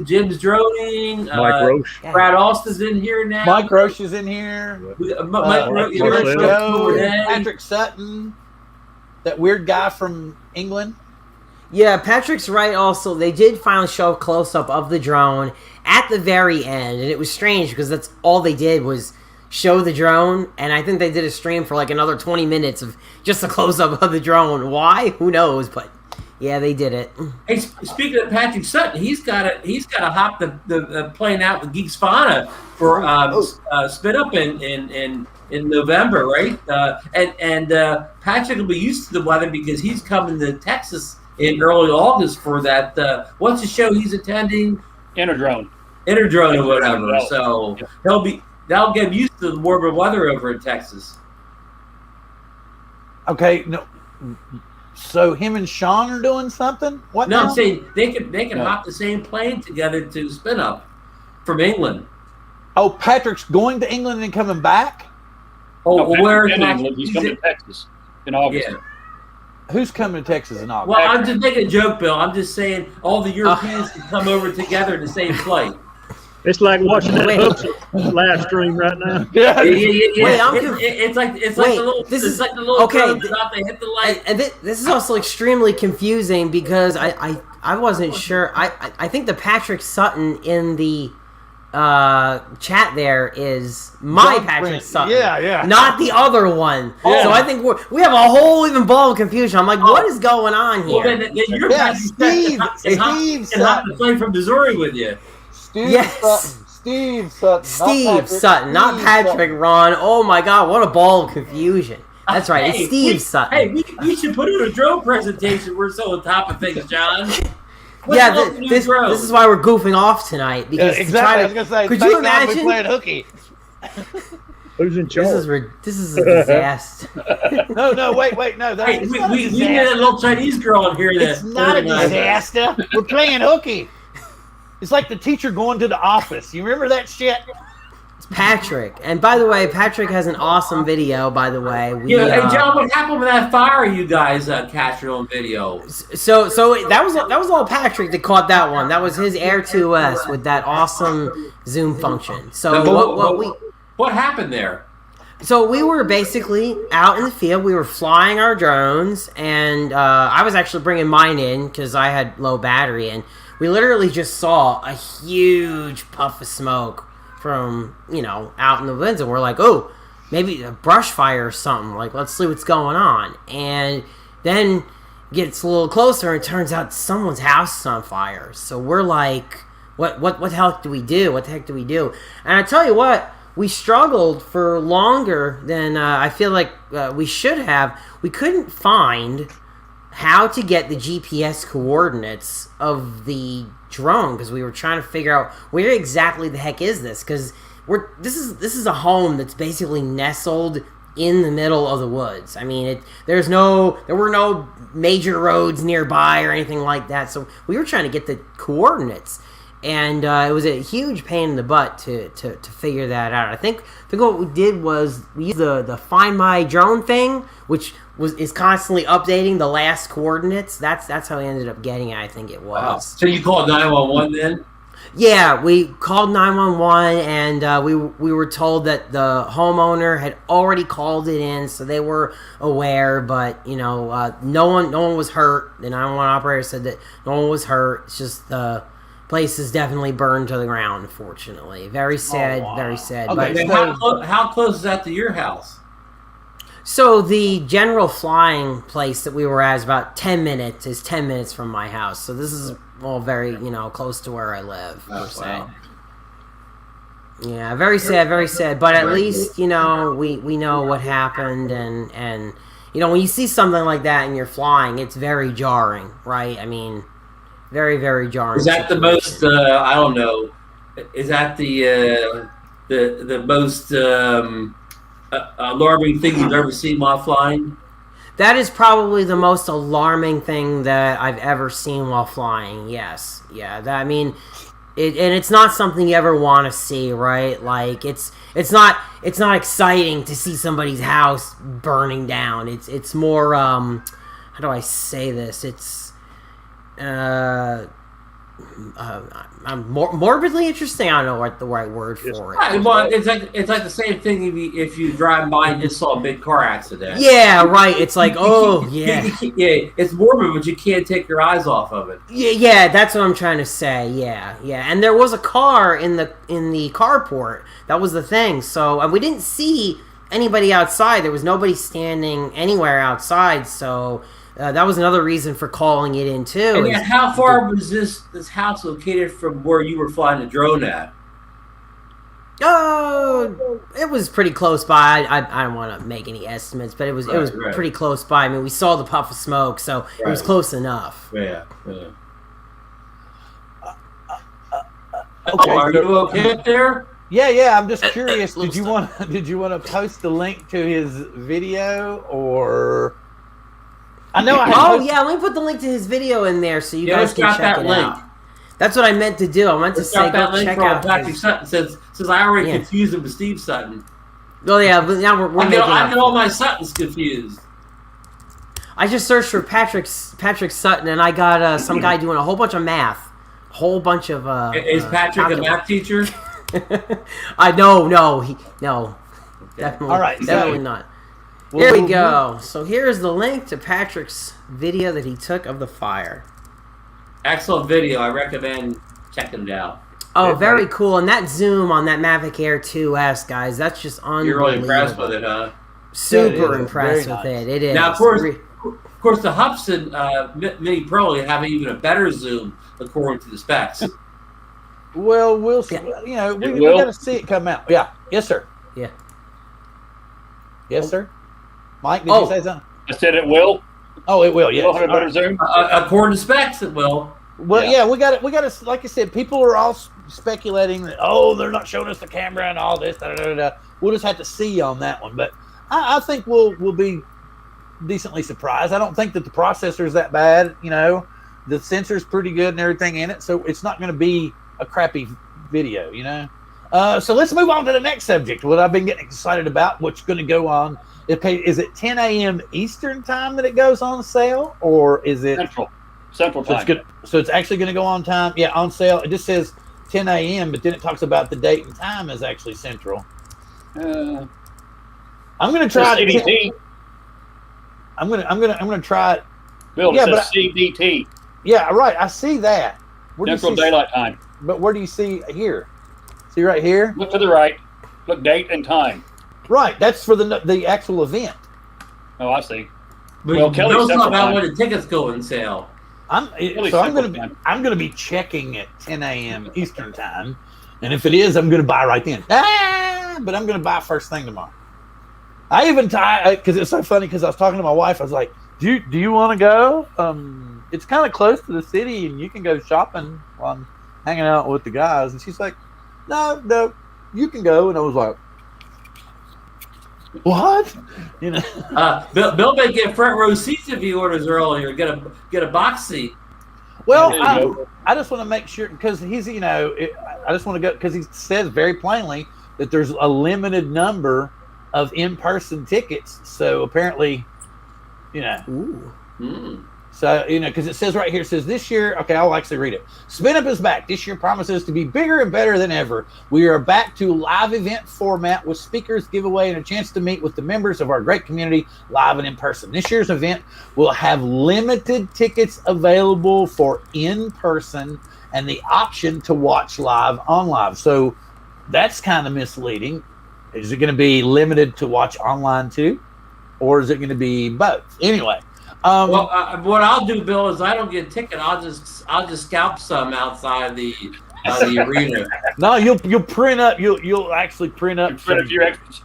Jim's droning. Mike Roche. Brad Austin's in here now. Mike Roche is in here. Patrick Sutton. That weird guy from England. Yeah, Patrick's right also. They did finally show a close-up of the drone at the very end, and it was strange because that's all they did was show the drone, and I think they did a stream for like another 20 minutes of just a close-up of the drone. Why? Who knows? But yeah, they did it. Hey, speaking of Patrick Sutton, he's got to hop the plane out with Geeks Fauna for spin up in November, right? And Patrick will be used to the weather because he's coming to Texas in early August for that. What's the show he's attending? Interdrone Or whatever. So that'll get him used to the warmer weather over in Texas. Okay, no. So him and Sean are doing something? What? No, now? I'm saying they can hop the same plane together to spin up from England. Oh, Patrick's going to England and coming back? Oh, no, where is England? He's coming to Texas in August. Yeah. Who's coming to Texas in August? Well, I'm just making a joke, Bill. I'm just saying all the Europeans can come over together in the same flight. It's like watching that Hubs live stream right now. Yeah. Wait, it's like the little okay. drones about to hit the light. And this is also extremely confusing because I wasn't sure. I think the Patrick Sutton in the chat there is my John Patrick Brent. Sutton. Yeah. Not the other one. Yeah. So I think we have a whole even ball of confusion. I'm like, what is going on here? Well, then you're Steve Sutton the plane from Missouri with you. Steve Sutton, not Patrick Ron. Oh my God, what a ball of confusion. That's right, it's Steve Sutton. Hey, we should put on a drone presentation. We're so on top of things, John. This is why we're goofing off tonight. Because exactly. I was gonna say, could you imagine? We playing hooky. Who's in charge? This is a disaster. No, wait, no. Hey, we need a little Chinese girl in here. It's not a disaster. We're playing hooky. It's like the teacher going to the office. You remember that shit? It's Patrick. And by the way, Patrick has an awesome video, by the way. Hey, John, what happened with that fire you guys captured on video? So that was all Patrick that caught that one. That was his Air 2S with that awesome zoom function. So what happened there? So we were basically out in the field. We were flying our drones, and I was actually bringing mine in because I had low battery, and we literally just saw a huge puff of smoke from, out in the winds, and we're like, oh, maybe a brush fire or something. Like, let's see what's going on. And then gets a little closer, and it turns out someone's house is on fire. So we're like, what the heck do we do? What the heck do we do? And I tell you what, we struggled for longer than I feel like we should have. We couldn't find how to get the GPS coordinates of the drone because we were trying to figure out where exactly the heck is this, because this is a home that's basically nestled in the middle of the woods. I mean, there were no major roads nearby or anything like that, so we were trying to get the coordinates. and it was a huge pain in the butt to figure that out. I think what we did was we used the Find My Drone thing, which is constantly updating the last coordinates. That's how we ended up getting it. I think it was. Wow. So you called 911 then? Yeah, we called 911, and we were told that the homeowner had already called it in, so they were aware. But no one was hurt. The 911 operator said that no one was hurt. It's just the place is definitely burned to the ground. Unfortunately, very sad, very sad. Okay, But how close is that to your house? So the general flying place that we were at is about 10 minutes. Is 10 minutes from my house. So this is all very close to where I live. Per se. Wow. Yeah, very sad, very sad. But at least we know what happened, and when you see something like that and you're flying, it's very jarring, right? I mean, very, very jarring. Is that situation. the most? I don't know. Is that the most alarming thing you've ever seen while flying? That is probably the most alarming thing that I've ever seen while flying. Yes, yeah. And it's not something you ever want to see, right? Like it's not exciting to see somebody's house burning down. It's more how do I say this? It's morbidly interesting. I don't know what the right word for it. Right, well, it's like the same thing if you drive by and just saw a big car accident. Yeah, right. It's like, yeah, it's morbid, but you can't take your eyes off of it. Yeah. That's what I'm trying to say. Yeah. And there was a car in the carport. That was the thing. So, and we didn't see anybody outside. There was nobody standing anywhere outside. So. That was another reason for calling it in too. And yet, how far was this house located from where you were flying the drone at? Oh, it was pretty close by. I don't want to make any estimates, but it was Right. pretty close by. I mean, we saw the puff of smoke, so it was close enough. Yeah. Okay, Are you okay up there? Yeah. I'm just curious. Did you want to post the link to his video, or? I know. Let me put the link to his video in there so you guys can drop check that it link. out. That's what I meant to do. I meant to say go check out. Patrick Sutton since I already confused him with Steve Sutton. Oh yeah, but now we're making. I get all my Suttons confused. I just searched for Patrick Sutton, and I got some guy doing a whole bunch of math, a whole bunch of. Is Patrick a math teacher? No, definitely. All right, definitely not. Here we go. So here's the link to Patrick's video that he took of the fire. Excellent video. I recommend checking it out. Oh, very cool. And that zoom on that Mavic Air 2S, guys, that's just unbelievable. You're really impressed with it, huh? Super impressed with it. It is. Now, of course, the Hubson Mini Pro have even a better zoom according to the specs. Well, we'll see. We got to see it come out. Yeah. Yes, sir. Yeah. Yes, sir. Mike, did you say something? I said it will. Oh, it will. Yeah. It'll have a better zoom. According to specs, it will. Well, yeah, we got to. Like I said, people are all speculating that they're not showing us the camera and all this. We'll just have to see on that one, but I think we'll be decently surprised. I don't think that the processor is that bad. The sensor's pretty good and everything in it, so it's not going to be a crappy video. So let's move on to the next subject. What I've been getting excited about, what's going to go on. Is it 10 a.m. Eastern time that it goes on sale, or is it Central time? So it's actually going to go on time. Yeah, on sale. It just says 10 a.m., but then it talks about the date and time is actually Central. I'm going to try it. I'm going to try it. Bill, it says CDT. Yeah, right. I see that. Central Daylight Time. But where do you see here? See right here? Look to the right. Look, date and time. Right. That's for the actual event. Oh, I see. But Kelly, don't talk about when the tickets go on sale. I'm going to be checking at 10 a.m. Eastern time, and if it is, I'm going to buy right then. But I'm going to buy first thing tomorrow. I even because it's so funny because I was talking to my wife. I was like, "Do you want to go? It's kind of close to the city, and you can go shopping while I'm hanging out with the guys." And she's like, "No, you can go." And I was like, "What?" Bill may get front row seats if he orders earlier. Get a box seat. Well, There you go. I just want to make sure because he's, I just want to go because he says very plainly that there's a limited number of in-person tickets. So apparently, Ooh. So, because it says right here, it says this year, okay, I'll actually read it. Spin Up is back. This year promises to be bigger and better than ever. We are back to live event format with speakers, giveaway, and a chance to meet with the members of our great community live and in person. This year's event will have limited tickets available for in person and the option to watch live on live. So that's kind of misleading. Is it going to be limited to watch online too? Or is it going to be both? Anyway. What I'll do, Bill, is I don't get a ticket. I'll just scalp some outside the arena. No, you'll print up. You'll actually print up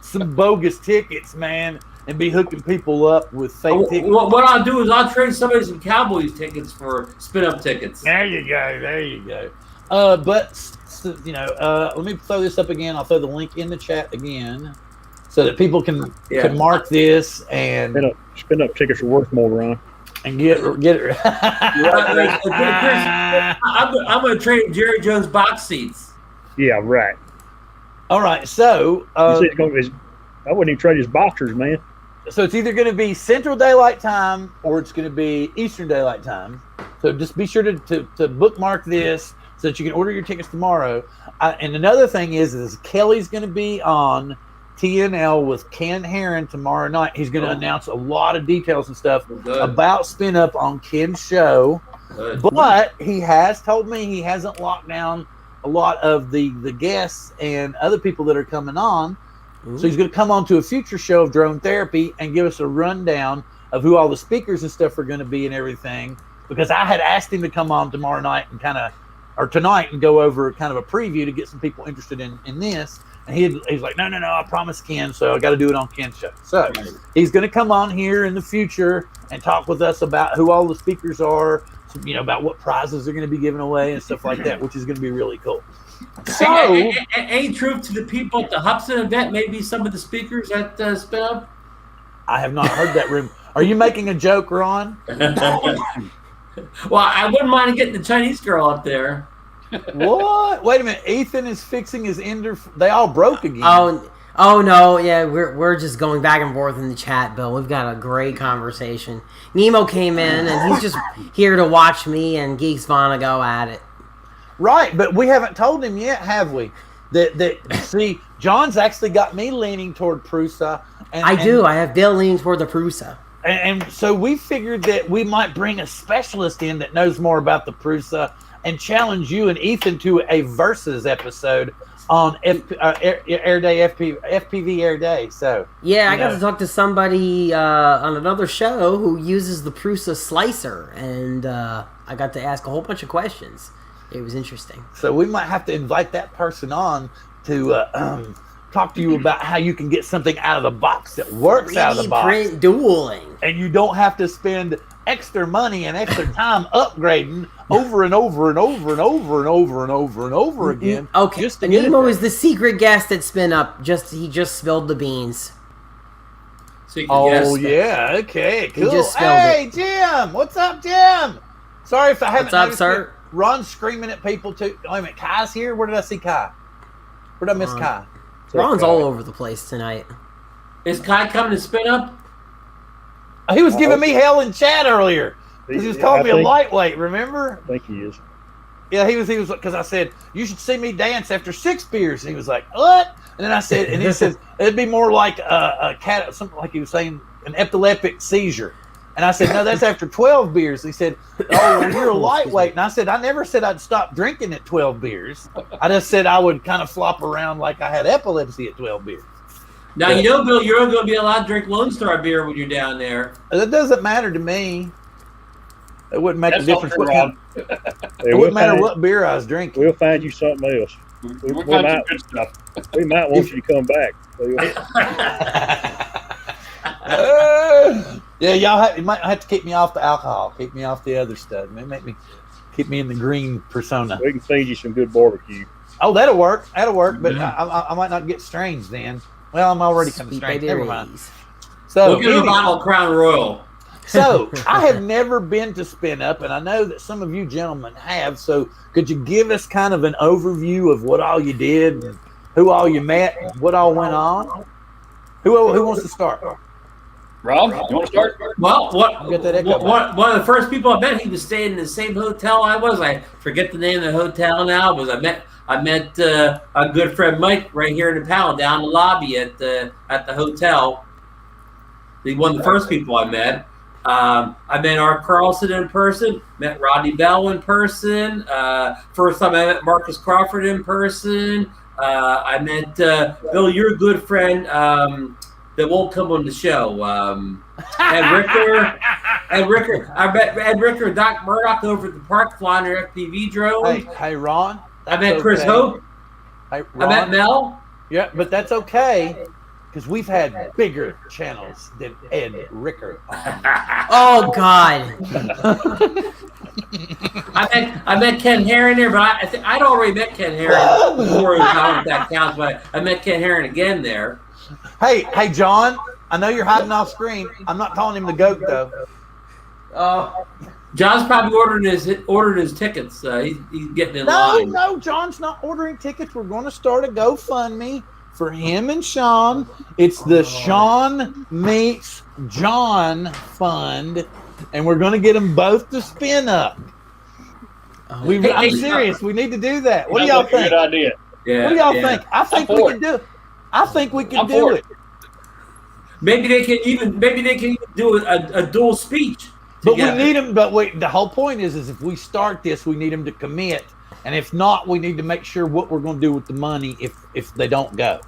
some bogus tickets, man, and be hooking people up with fake tickets. What I'll do is I'll trade somebody some Cowboys tickets for spin up tickets. There you go. Let me throw this up again. I'll throw the link in the chat again, so that people can mark this and spin up tickets are worth more, Ron. And get it. I'm going to trade Jerry Jones box seats. Yeah, right. All right, so I wouldn't even trade his boxers, man. So it's either going to be Central Daylight Time or it's going to be Eastern Daylight Time. So just be sure to bookmark this so that you can order your tickets tomorrow. And another thing is Kelly's going to be on TNL with Ken Herron tomorrow night. He's going to announce a lot of details and stuff about Spin Up on Ken's show. But he has told me he hasn't locked down a lot of the guests and other people that are coming on. So he's going to come on to a future show of Drone Therapy and give us a rundown of who all the speakers and stuff are going to be and everything. Because I had asked him to come on tomorrow night and tonight and go over kind of a preview to get some people interested in this. And he's like, no, I promised Ken, so I got to do it on Ken's show. So he's going to come on here in the future and talk with us about who all the speakers are, about what prizes they're going to be giving away and stuff like that, which is going to be really cool. So, any truth to the people at the Hubson event? Maybe some of the speakers at Spin Up? I have not heard that room. Are you making a joke, Ron? Well, I wouldn't mind getting the Chinese girl up there. What? Wait a minute. Ethan is fixing his ender. They all broke again. Oh no. Yeah, we're just going back and forth in the chat, Bill. We've got a great conversation. Nemo came in and he's just here to watch me and Geeks Vana go at it. Right, but we haven't told him yet, have we? That see, John's actually got me leaning toward Prusa. I have Bill leaning toward the Prusa. And so we figured that we might bring a specialist in that knows more about the Prusa and challenge you and Ethan to a versus episode on Air Day, FPV Air Day. So I got to talk to somebody on another show who uses the Prusa slicer, and I got to ask a whole bunch of questions. It was interesting. So we might have to invite that person on to talk to you about how you can get something out of the box that works out of the box. Print dueling. And you don't have to spend extra money and extra time upgrading over and over and over and over and over and over and over again. Okay, just to get Nemo is the secret guest at Spin Up. He just spilled the beans. Yeah, okay, cool. He just spilled it. Jim! What's up, Jim? Sorry if I haven't. What's up, sir? Ron's screaming at people too. Wait a minute, Kai's here? Where did I see Kai? Where did I miss Kai? Ron's all over the place tonight. Is Kai coming to Spin Up? He was giving me hell in chat earlier because he was calling me a lightweight. Remember? I think he is. Yeah, he was because I said you should see me dance after 6 beers, and he was like, "What?" And then I said, and he said it'd be more like a cat, something like he was saying, an epileptic seizure. And I said, no, that's after 12 beers. He said, oh, well, you're a lightweight. And I said, I never said I'd stop drinking at 12 beers. I just said I would kind of flop around like I had epilepsy at 12 beers. Now, Bill, you're going to be allowed to drink Lone Star beer when you're down there. That doesn't matter to me. It wouldn't make a difference. It wouldn't matter what beer I was drinking. We'll find you something else. We'll find some good stuff. We might want you to come back. Yeah, you might have to keep me off the alcohol, keep me off the other stuff. Keep me in the green persona. We can feed you some good barbecue. Oh, that'll work. But I might not get strange then. Well, I'm already kind of strange. Never mind. So we'll get a bottle of Crown Royal. So I have never been to Spin Up, and I know that some of you gentlemen have. So could you give us kind of an overview of what all you did, and who all you met, and what all went on? Who wants to start? Rob, you want to start? Well, Get that echo back. one of the first people I met, he was staying in the same hotel I was. I forget the name of the hotel now. I met a good friend Mike right here in the panel down the lobby at the hotel. He one of the first people I met. I met Art Carlson in person. Met Rodney Bell in person. First time I met Marcus Crawford in person. I met Bill, your good friend. That won't come on the show. Ed Ricker. I met Ed Ricker and Doc Murdoch over at the park flying their FPV drone. Hey, Ron. I met Chris Hope. Hey, I met Mel. Yeah, but that's okay because we've had bigger channels than Ed Ricker. Oh God. I met Ken Herron there, but I think I'd already met Ken Herron before he was that counts. But I met Ken Herron again there. Hey, John. I know you're hiding off screen. I'm not calling him the goat though. John's probably ordered his tickets. He's getting in line. No, John's not ordering tickets. We're going to start a GoFundMe for him and Sean. It's the Sean Meets John Fund, and we're going to get them both to Spin Up. I'm serious. We need to do that. What do y'all think? Good idea. Yeah, what do y'all think? I think we can do it. I think we can do it. Maybe they can even do a dual speech. But together. we need them. But wait, the whole point is if we start this, we need them to commit, and if not, we need to make sure what we're going to do with the money if they don't go.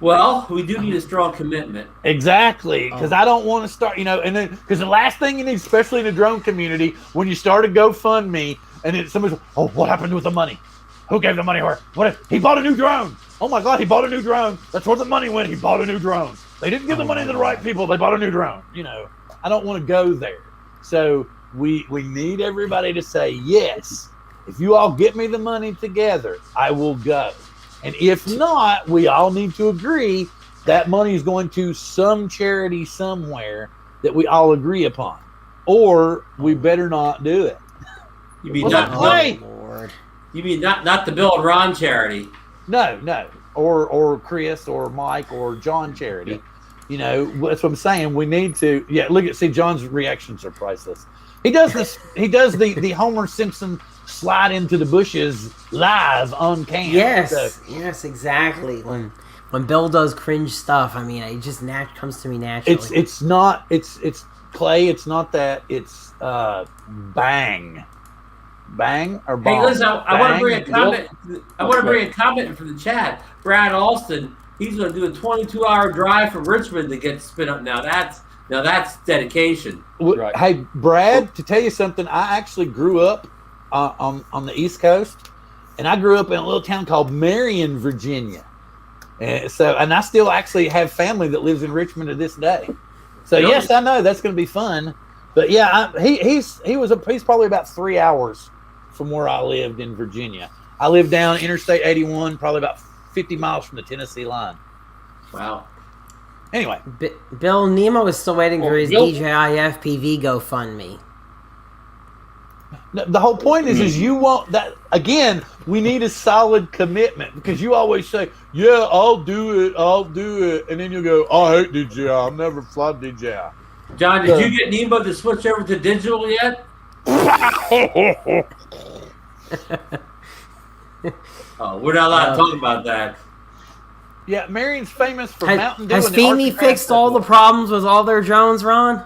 Well, we do need a strong commitment. Exactly, because I don't want to start, and then because the last thing you need, especially in the drone community, when you start a GoFundMe, and then somebody's, oh, what happened with the money? Who gave the money where? He bought a new drone. Oh my God, he bought a new drone. That's where the money went. He bought a new drone. They didn't give the money to the right people. They bought a new drone. I don't want to go there. So we need everybody to say, yes, if you all get me the money together, I will go. And if not, we all need to agree that money is going to some charity somewhere that we all agree upon. Or we better not do it. You mean not the Bill and Ron charity? No. Or Chris or Mike or John charity. That's what I'm saying. We need to. Yeah, see, John's reactions are priceless. He does this. He does the Homer Simpson slide into the bushes live on cam. Yes, exactly. When Bill does cringe stuff, I mean, it just comes to me naturally. It's not. It's Clay. It's not that. It's bang or bomb. Hey, listen, I want to bring a comment. I want to bring a comment from the chat. Brad Alston. He's going to do a 22-hour drive from Richmond to get Spin Up. Now that's dedication. Right. Hey, Brad, to tell you something, I actually grew up on the East Coast, and I grew up in a little town called Marion, Virginia. And I still actually have family that lives in Richmond to this day. So yes, I know that's going to be fun. But yeah, he's probably about 3 hours from where I lived in Virginia. I lived down Interstate 81, probably about 50 miles from the Tennessee line. Wow. Anyway. Bill, Nemo is still waiting for his DJI FPV GoFundMe. The whole point is you want that. Again, we need a solid commitment because you always say, yeah, I'll do it. And then you go, I hate DJI. I'll never fly DJI. John, did you get Nemo to switch over to digital yet? Oh, we're not allowed to talk about that. Yeah, Marion's famous for Mountain Dew. Has Feeney fixed all the problems with all their drones, Ron?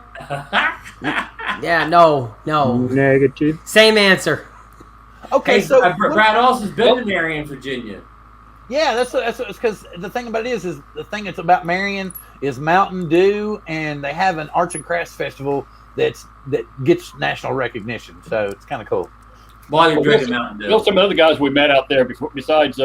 Yeah, no. Negative. Same answer. Okay, so Brad Alston's been to Marion, Virginia. Yeah, that's because the thing about it is the thing that's about Marion is Mountain Dew, and they have an arts and crafts festival that gets national recognition. So it's kind of cool. While you're drinking Mountain Dew. Well, some other guys we met out there besides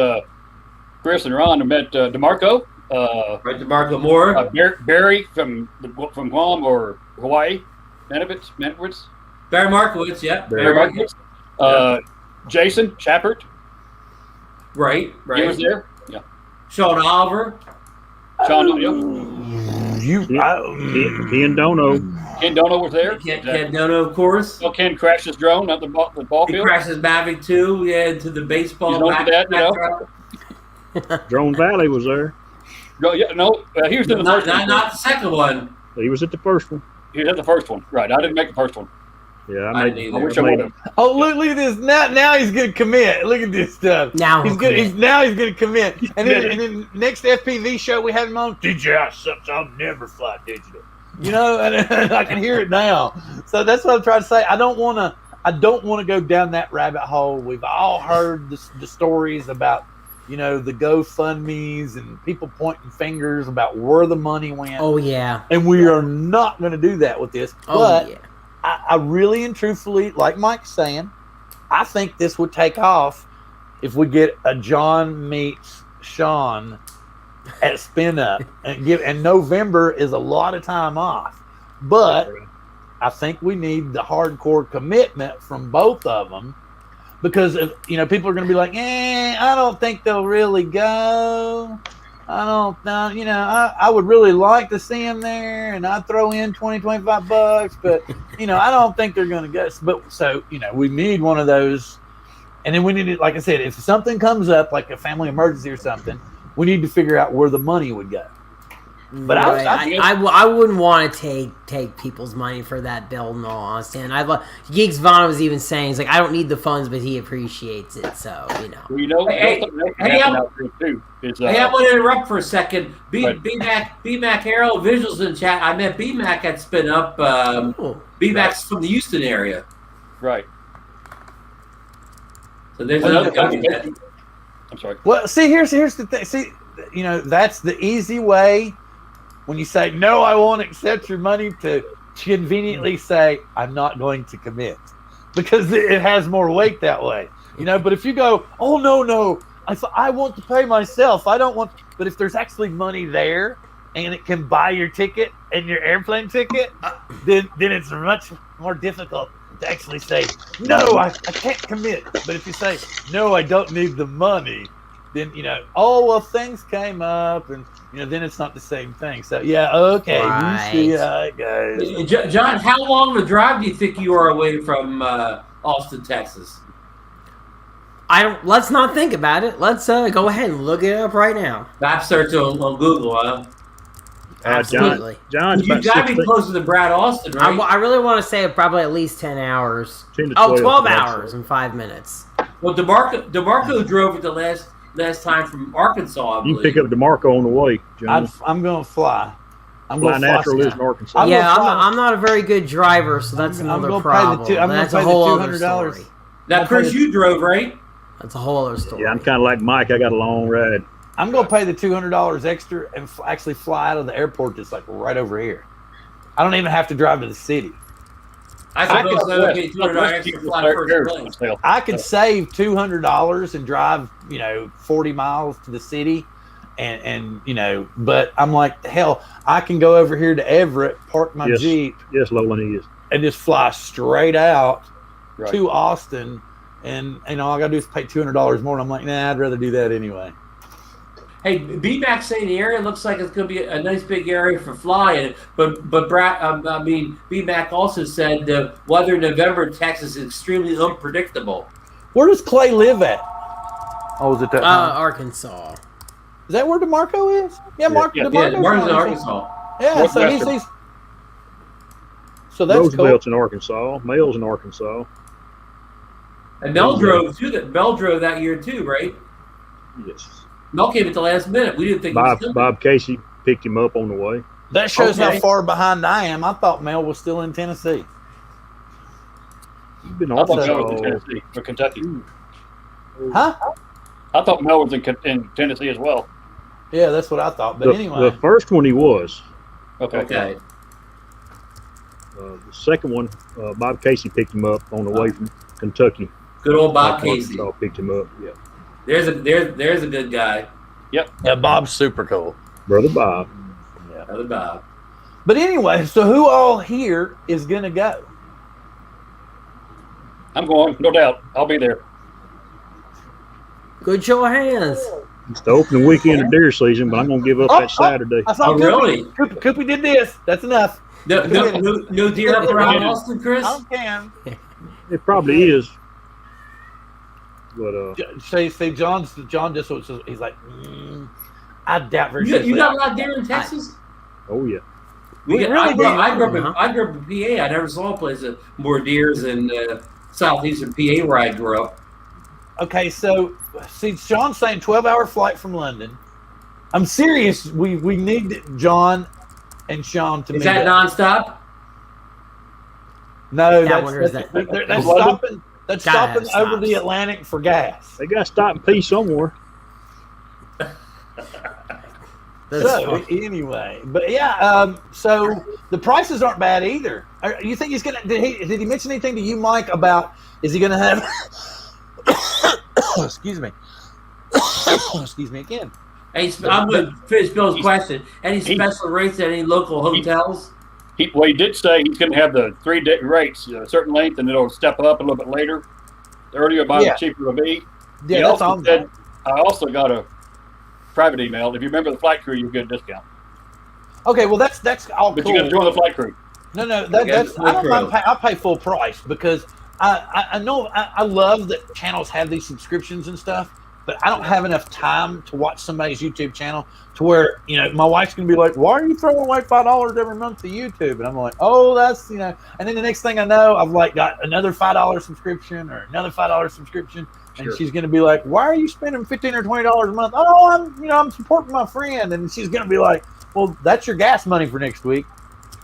Chris and Ron. We met DeMarco. Right, DeMarco Moore. Barry from Guam or Hawaii. Manowitz. Barry Markowitz, yeah. Barry Markowitz. Jason Chappert. Right. He was there. Yeah. Sean Oliver. Sean, yeah. Ken Dono. Ken Dono was there. Ken Dono, of course. Well, Ken crashed his drone at the ball He field. crashed his Mavic too, into the baseball. He's known for that, Drone Valley was there. No, he was in the first one. Not the second one. He was at the first one. He was at the first one. Right. I didn't make the first one. Yeah, I didn't I either. wish I would have. Oh, look at this! Now he's gonna commit. Look at this stuff. Now he's he'll gonna. commit. Now he's gonna commit. And then next FPV show we have him on. DJI sucks. I'll never fly digital. You know, and I can hear it now. So that's what I'm trying to say. I don't want to go down that rabbit hole. We've all heard the stories about, the GoFundMes and people pointing fingers about where the money went. Oh yeah. And we are not going to do that with this. Oh But yeah. I really and truthfully, like Mike's saying, I think this would take off if we get a John meets Sean at Spin Up, and November is a lot of time off. But I think we need the hardcore commitment from both of them, because people are going to be like, I don't think they'll really go. I don't know. I would really like to see them there, and I'd throw in $20-25, but I don't think they're going to go. But so we need one of those, and then we need to, like I said, if something comes up like a family emergency or something, we need to figure out where the money would go. But right. I wouldn't want to take people's money for that bill, in all honesty. And Geeks Vaughn was even saying, he's like, I don't need the funds, but he appreciates it. So Well, Hey, I want to interrupt for a second. BMAC Arrow Visuals in chat. I met BMAC at Spin Up. BMAC's from the Houston area. Right. So there's another guy. I'm sorry. Well, see, here's the thing. See, that's the easy way. When you say, no, I won't accept your money, to conveniently say, I'm not going to commit. Because it has more weight that way. But if you go, oh, no, I want to pay myself. I don't want. But if there's actually money there and it can buy your ticket and your airplane ticket, then it's much more difficult to actually say, no, I can't commit. But if you say, no, I don't need the money, then, things came up, and, then it's not the same thing. So, yeah, okay, Right. You see how it goes. John, how long of a drive do you think you are away from Austin, Texas? Let's not think about it. Let's go ahead and look it up right now. Map search on Google, huh? Absolutely. John's You about got to be 16, closer than Brad Austin, right? I really want to say probably at least 10 hours. 10 to 12 12 hours and 5 minutes. Well, DeMarco drove it the last time from Arkansas, I You believe. can pick up DeMarco on the way, John. I'm going to fly. I'm Fly going to fly. Natural is in Arkansas. I'm Yeah, gonna fly. I'm not a very good driver, so that's I'm another gonna pay the problem. I'm gonna That's pay a the whole other $200. story. Now, Chris, you drove, right? That's a whole other story. Yeah, I'm kind of like Mike. I got a long ride. I'm going to pay the $200 extra and actually fly out of the airport just like right over here. I don't even have to drive to the city. I suppose that would be $200 extra fly first place. I could save $200 and drive, 40 miles to the city, and but I'm like, hell, I can go over here to Everett, park my Jeep, Yes, Lolan, he is. and just fly straight out Right. to Austin, and all I gotta do is pay $200 more. And I'm like, nah, I'd rather do that anyway. Hey, BMAC saying the area looks like it's going to be a nice big area for flying, but Brad, BMAC also said the weather in November in Texas is extremely unpredictable. Where does Clay live at? Oh, is it that? Arkansas. Is that where DeMarco is? Yeah, DeMarco's Martin's in in Arkansas. Yeah, so he's so that's Roosevelt's cool. in Arkansas. Mail's in Arkansas. And Mel drove too. Mel drove that year too, right? Yes. Mel came at the last minute. We didn't think he was coming. Bob Casey picked him up on the way. That shows Okay. how far behind I am. I thought Mel was still in Tennessee. You've been I thought Mel was in Arkansas. Tennessee or Kentucky. Huh? I thought Mel was in Tennessee as well. Yeah, that's what I thought. But anyway, The first one he was. Okay. The second one, Bob Casey picked him up on the way from Kentucky. Good old Bob Casey. Arkansas picked him up. Yeah. There's a good guy. yeah, Bob's super cool. Brother Bob. Another Bob. But anyway, so who all here is gonna go? I'm going, no doubt. I'll be there. Good show of hands. It's the opening weekend of deer season, but I'm going to give up that Saturday. I saw Oh, really? Cuppi did this. That's enough. No deer up around Austin, Chris? I can. It probably is. But Say John just was. He's like, I doubt very seriously. You got a lot of deer in Texas? oh yeah, I grew up in PA. I never saw a place with more deers in southeastern PA where I grew up. Okay, so see, Sean's saying 12-hour flight from London. I'm serious. We need John and Sean to meet. Is that nonstop? No, That's stopping. That's God, stopping over the Atlantic for gas. they got to stop and pee somewhere. So anyway, but yeah, so the prices aren't bad either. You think he's gonna? Did he mention anything to you, Mike, about? Is he gonna have? Excuse me. Excuse me again. Hey, I'm going to finish Bill's question. Any special rates at any local hotels? He did say he's going to have the 3-day rates, a certain length, and it'll step up a little bit later. The earlier, the cheaper it'll be. Yeah, he that's also all. said, I also got a private email. If you remember the flight crew, you get a discount. Okay, well that's all But cool. you got to join the flight crew. No, that's I don't mind. I'll pay full price because I know I love that channels have these subscriptions and stuff, but I don't have enough time to watch somebody's YouTube channel to where, my wife's going to be like, why are you throwing away $5 every month to YouTube? And I'm like, oh, that's, and then the next thing I know, I've like got another $5 subscription or another $5 subscription. And Sure. she's going to be like, why are you spending $15 or $20 a month? Oh, I'm supporting my friend. And she's going to be like, well, that's your gas money for next week.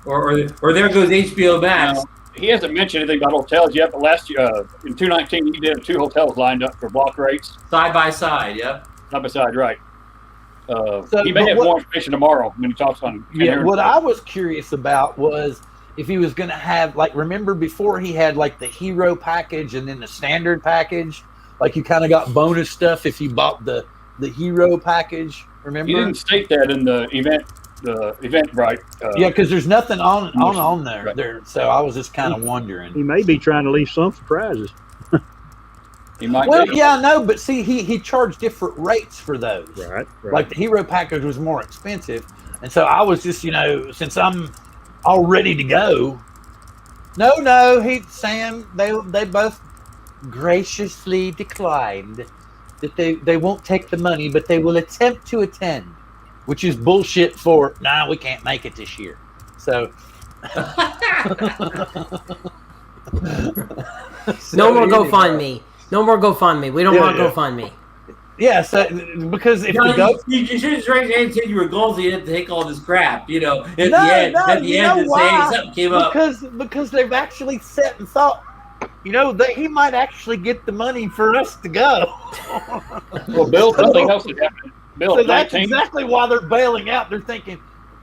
Or there goes HBO Max. He hasn't mentioned anything about hotels yet, but last year, in 2019, he did 2 hotels lined up for block rates. Side by side, yeah. Side by side, right. So, he may have more information tomorrow when he talks on. Yeah, what I was curious about was if he was going to have, like, remember before he had, like, the hero package and then the standard package? Like, you kind of got bonus stuff if you bought the hero package, remember? He didn't state that in the event. Right? Yeah, because there's nothing on there. Right. There, so I was just kind of wondering. He may be trying to leave some surprises. He might. Well, be. yeah, no, but see, he charged different rates for those. Right. Like the hero package was more expensive, and so I was just, since I'm all ready to go. No, Sam, they both graciously declined that they won't take the money, but they will attempt to attend, which is bullshit for, we can't make it this year. So. No more GoFundMe. No more GoFundMe. We don't want GoFundMe. Yeah, so because if you should just raise your hand and say you were goals, you didn't take all this crap, at the end, something came up. Because they've actually sat and thought, that he might actually get the money for us to go. Well, Bill, something else had happened. Bill, So that's 19, exactly why they're bailing out. They're thinking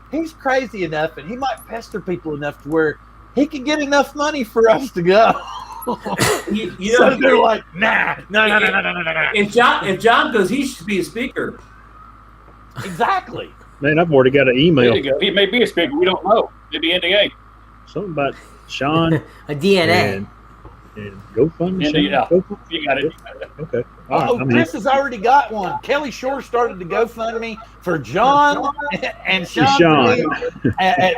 he's crazy enough and he might pester people enough to where he can get enough money for us to go. So they're like, no. If John goes, he should be a speaker. Exactly. Man, I've already got an there email. you go. He may be a speaker. We don't know. Maybe NDA. Something about Sean A DNA. and GoFundMe. Yeah. GoFundMe? You got it. Okay. All right. I'm Chris has already got one. Kelly Shore started the GoFundMe for John and Sean. At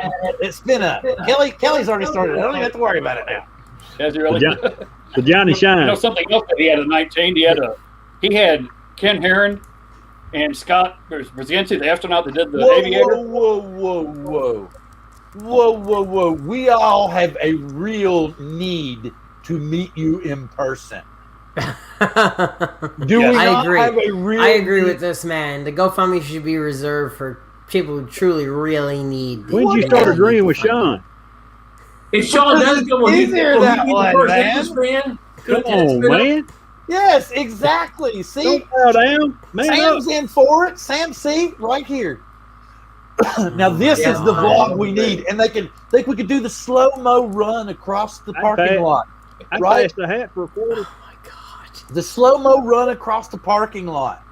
Spin Up. Kelly's already started. I don't even have to worry about it now. Has he really? So Johnny Shine. Something else that he had at 19. He had Ken Herron and Scott Brzezinski, the astronaut that did the aviator. Whoa. We all have a real need to meet you in person. Do we I not agree. have a real I agree need? with this, man. The GoFundMe should be reserved for people who truly, really need. When did you start agreeing with Sean? If Sean does go, will he be the first interest fan? Come on, man. Yes, exactly. See, Don't bow down. Man Sam's up. in for it. Sam, see, right here. Now this is the vlog we need, and we could do the slow-mo run across the parking lot. I Right? passed a hat for a quarter. Oh my god! The slow-mo run across the parking lot.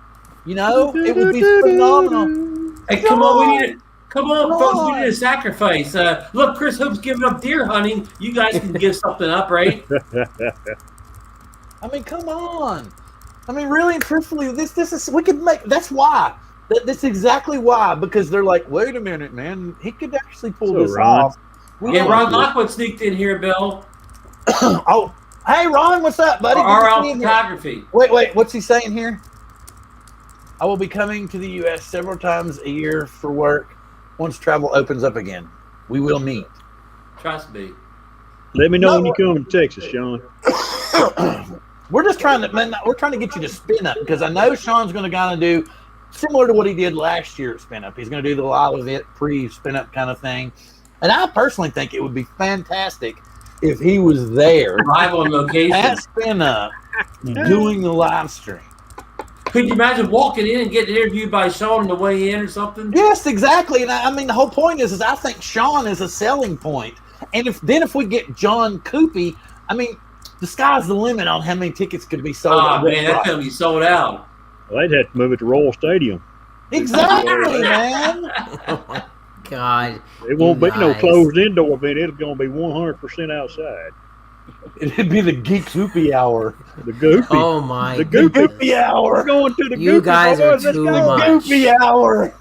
It would be phenomenal. Hey, come on, folks, we need a sacrifice. Look, Chris Hope's giving up deer hunting. You guys can give something up, right? I mean, come on. I mean, really and truthfully, this is we could make. That's why. That's exactly why. Because they're like, wait a minute, man, he could actually pull this Ron. off. Ron Lockwood sneaked in here, Bill. Oh, hey, Ron, what's up, buddy? RL Photography. Wait, what's he saying here? I will be coming to the U.S. several times a year for work once travel opens up again. We will meet. Trust me. Let me know when you come to Texas, Sean. We're just trying to get you to spin up because I know Sean's going to kind of do similar to what he did last year at Spin Up. He's going to do the live event pre-spin up kind of thing. And I personally think it would be fantastic if he was there live on location at Spin Up doing the live stream. Could you imagine walking in and getting interviewed by Sean on the way in or something? Yes, exactly. And I mean, the whole point is I think Sean is a selling point. And if we get John Cuppi, I mean, the sky's the limit on how many tickets could be sold. Oh, man, that's going to be sold out. Well, they'd have to move it to Royal Stadium. Exactly, man. Oh my God. It won't be no closed indoor event. It's going to be 100% outside. It'd be the Geek Goopy Hour. The Goopy. Oh my. The Goopy Hour. We're going to the You Goopy. guys are too much. Goopy Hour.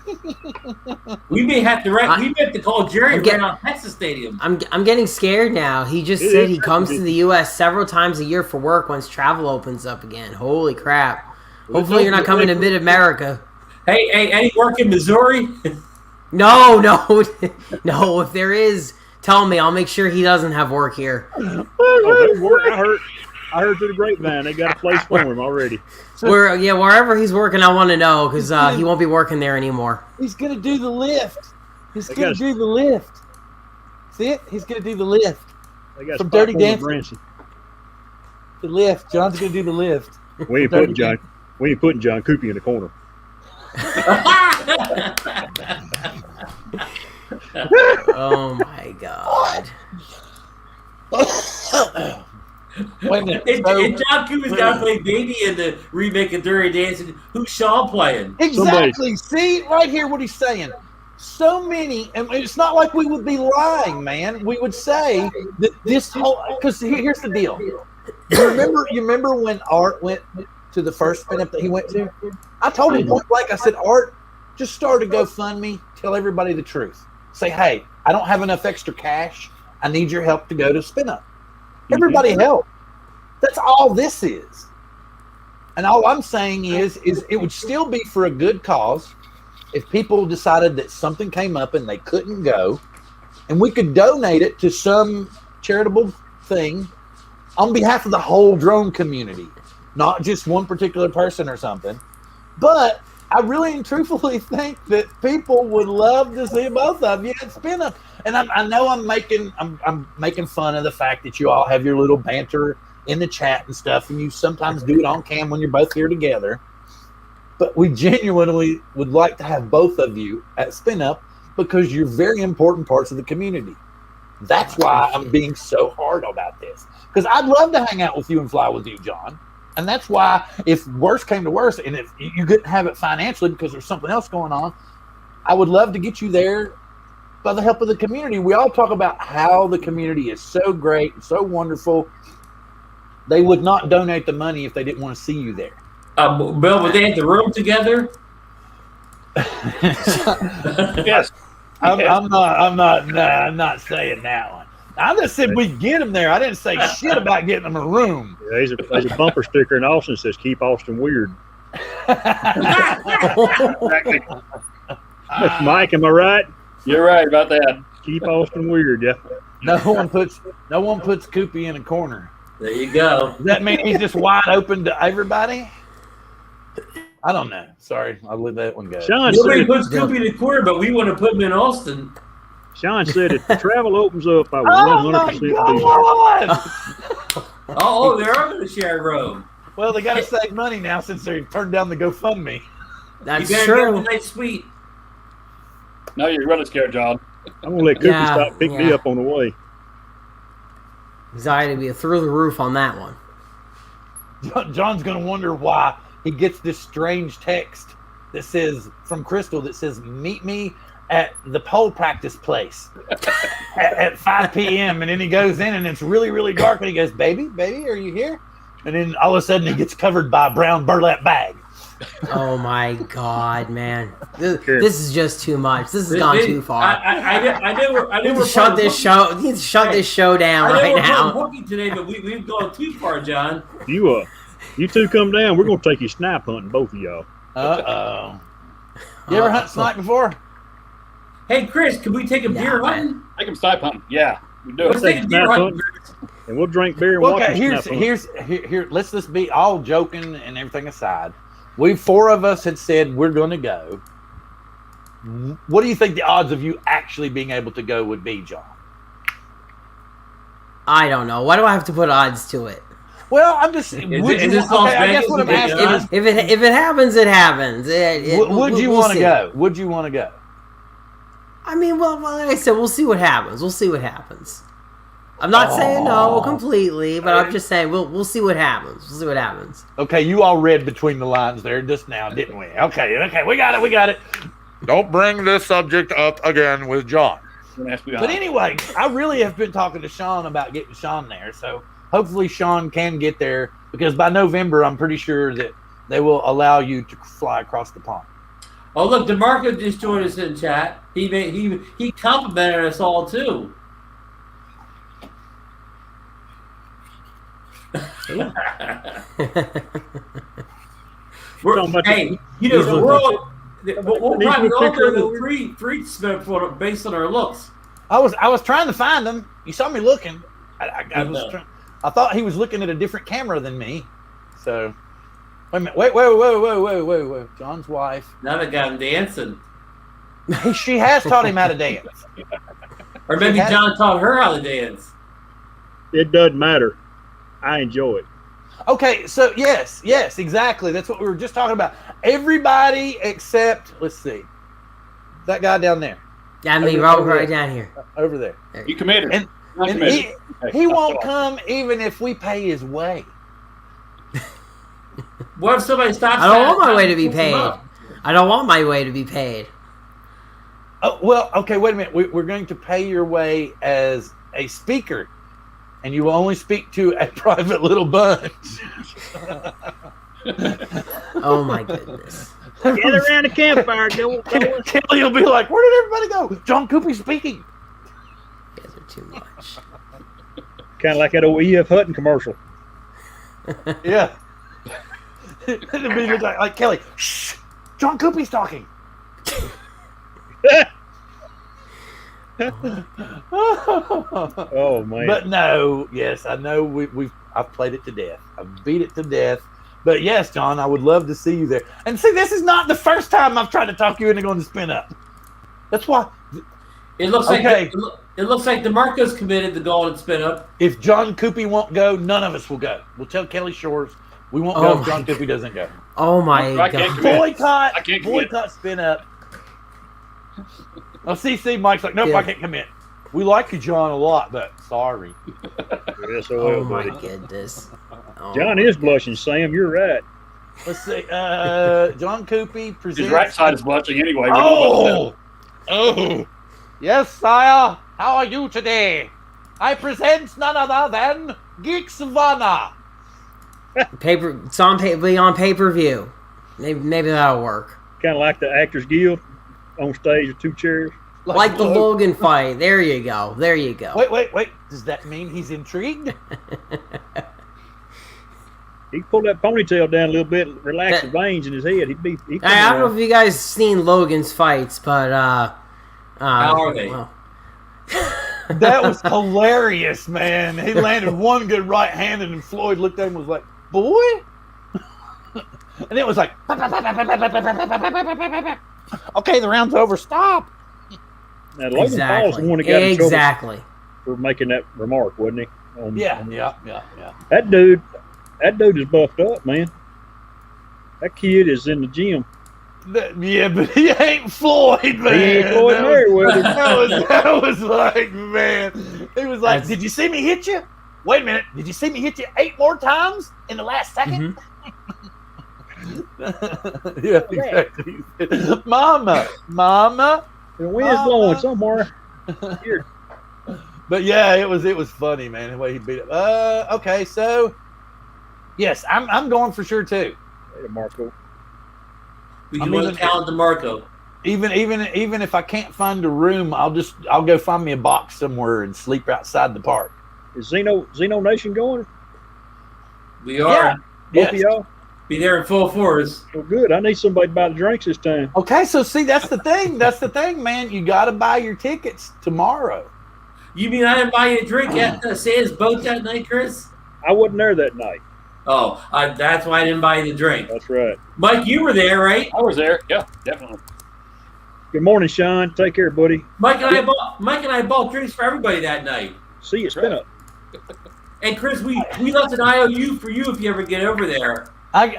We may have to call Jerry around Texas Stadium. I'm getting scared now. He just said he comes to the U.S. several times a year for work once travel opens up again. Holy crap. Hopefully you're not coming to Mid-America. Hey, any work in Missouri? No. No, if there is, tell me. I'll make sure he doesn't have work here. I heard through the grapevine they got a place for him already. Wherever he's working, I want to know because he won't be working there anymore. He's going to do the lift. He's going to do the lift. See it? He's going to do the lift. From Dirty Dancing. The lift. John's going to do the lift. We ain't putting John Cuppi in the corner. Oh my God. Wait a minute. And John Cuppi's got to play Baby in the remake of Dirty Dancing. Who's Sean playing? Exactly. See, right here what he's saying. So many, and it's not like we would be lying, man. We would say that this whole, because here's the deal. You remember when Art went to the first spin up that he went to? I told him point blank, I said, Art, just start a GoFundMe, tell everybody the truth. Say, hey, I don't have enough extra cash. I need your help to go to spin up. Everybody help. That's all this is. And all I'm saying is it would still be for a good cause if people decided that something came up and they couldn't go, and we could donate it to some charitable thing on behalf of the whole drone community, not just one particular person or something. But I really and truthfully think that people would love to see both of you at Spin Up. And I know I'm making fun of the fact that you all have your little banter in the chat and stuff, and you sometimes do it on cam when you're both here together. But we genuinely would like to have both of you at Spin Up because you're very important parts of the community. That's why I'm being so hard about this. Because I'd love to hang out with you and fly with you, John. And that's why, if worse came to worse, and if you couldn't have it financially because there's something else going on, I would love to get you there by the help of the community. We all talk about how the community is so great and so wonderful. They would not donate the money if they didn't want to see you there. Bill, would they have the room together? Yes. I'm not saying that one. I just said we get them there. I didn't say shit about getting them a room. Yeah, there's a bumper sticker in Austin that says "Keep Austin Weird." Exactly. Mike, am I right? You're right about that. Keep Austin Weird, yeah. No one puts Cuppi in a corner. There you go. Does that mean he's just wide open to everybody? I don't know. Sorry, I'll let that one go. Nobody puts Cuppi in the corner, but we want to put him in Austin. Sean said if the travel opens up, I will 100% be there. Oh, they are going to share a room. Well, they got to save money now since they turned down the GoFundMe. That's you true. Get a nice suite. No, you're really scared, John. I'm going to let Cookie stop pick me up on the way. Anxiety be through the roof on that one. John's going to wonder why he gets this strange text that says, from Crystal, that says, meet me at the pole practice place at 5 p.m. And then he goes in and it's really, really dark. And he goes, baby, are you here? and then all of a sudden he gets covered by a brown burlap bag. Oh my God, man! This is just too much. This has gone too far. I We need to shut this show. We need to shut this show down right now. We're hooking today, but we've gone too far, John. You two come down. We're gonna take you snipe hunting, both of y'all. You ever hunt snipe before? Hey, Chris, can we take a deer hunting? Take them snipe hunting. Yeah, we do Let's it. take a deer hunting. And we'll drink beer and Well, watch okay, them snipe hunt. here. Let's just be all joking and everything aside. We 4 of us had said we're going to go. What do you think the odds of you actually being able to go would be, John? I don't know. Why do I have to put odds to it? Well, I'm just. I guess what I'm asking is, If it happens, it happens. Would you want to go? Would you want to go? I mean, well, like I said, we'll see what happens. We'll see what happens. I'm not saying no completely, but I'm just saying we'll see what happens. We'll see what happens. Okay, you all read between the lines there just now, didn't we? Okay, we got it. Don't bring this subject up again with John. But anyway, I really have been talking to Sean about getting Sean there, so hopefully Sean can get there, because by November I'm pretty sure that they will allow you to fly across the pond. Oh, look, DeMarco just joined us in chat. He complimented us all too. Hey, you know, the world. We'll probably all go to free spin based on our looks. I was trying to find him. You saw me looking. I thought he was looking at a different camera than me. So wait a minute. Wait. John's wife. Now they got him dancing. She has taught him how to dance. Or maybe John taught her how to dance. It doesn't matter. I enjoy it. Okay, so yes, exactly. That's what we were just talking about. Everybody except, let's see, that guy down there. Yeah, me, right down here. Over there. You committed. And he won't come even if we pay his way. What if somebody stops? I don't want my way to be paid. I don't want my way to be paid. Oh, well, okay, wait a minute. We're going to pay your way as a speaker, and you will only speak to a private little bunch. Oh, my goodness. Gather around the campfire. Kelly will be like, where did everybody go? John Cuppi speaking. You guys are too much. Kind of like that old EF Hutton commercial. Yeah. It'll be like Kelly, shh, John Cuppi's talking. Oh man! But no, yes, I know I've played it to death. I've beat it to death. But yes, John, I would love to see you there. And see, this is not the first time I've tried to talk you into going to spin up. That's why. It looks like DeMarco's committed to going and spin up. If John Cuppi won't go, none of us will go. We'll tell Kelly Shores we won't go if John Cuppi doesn't go. Oh my God! Boycott spin up. CC Mike's like, nope, I can't commit. We like you, John, a lot, but sorry. Yes, oh my goodness. John is blushing, Sam. You're right. Let's see. John Cuppi presents. His right side is blushing anyway. Oh, yes, sire. How are you today? I present none other than Geeksvana. It's on pay-per-view. Maybe that'll work. Kind of like the Actors Guild on stage with 2 chairs. Like the Logan fight. There you go. Wait. Does that mean he's intrigued? He can pull that ponytail down a little bit, relax the veins in his head. I don't know if you guys seen Logan's fights, but how are they? Well. That was hilarious, man. He landed one good right handed, and Floyd looked at him and was like, boy? And it was like, okay, the round's over. Stop. Now, Logan Paul's the one that got in trouble for making that remark, wasn't he? Yeah. That dude is buffed up, man. That kid is in the gym. But he ain't Floyd, man. He ain't Floyd Mayweather. That was like, man. He was like, did you see me hit you? Wait a minute. Did you see me hit you 8 more times in the last second? Mm-hmm. Yeah, exactly. Mama. The wind's blowing somewhere. Here. But yeah, it was funny, man, the way he beat it. Okay, so Yes, I'm going for sure too. Hey, Marco. We can run talent to Marco. Even if I can't find a room, I'll go find me a box somewhere and sleep outside the park. Is Xeno Nation going? We are. Both of y'all? Be there in full force. Well, good. I need somebody to buy the drinks this time. Okay, so see, that's the thing. That's the thing, man. You got to buy your tickets tomorrow. You mean I didn't buy you a drink at the Sands boat that night, Chris? I wasn't there that night. Oh, that's why I didn't buy you the drink. That's right. Mike, you were there, right? I was there. Yeah, definitely. Good morning, Sean. Take care, buddy. Mike and I bought drinks for everybody that night. See you. Spin up. And Chris, we left an IOU for you if you ever get over there. I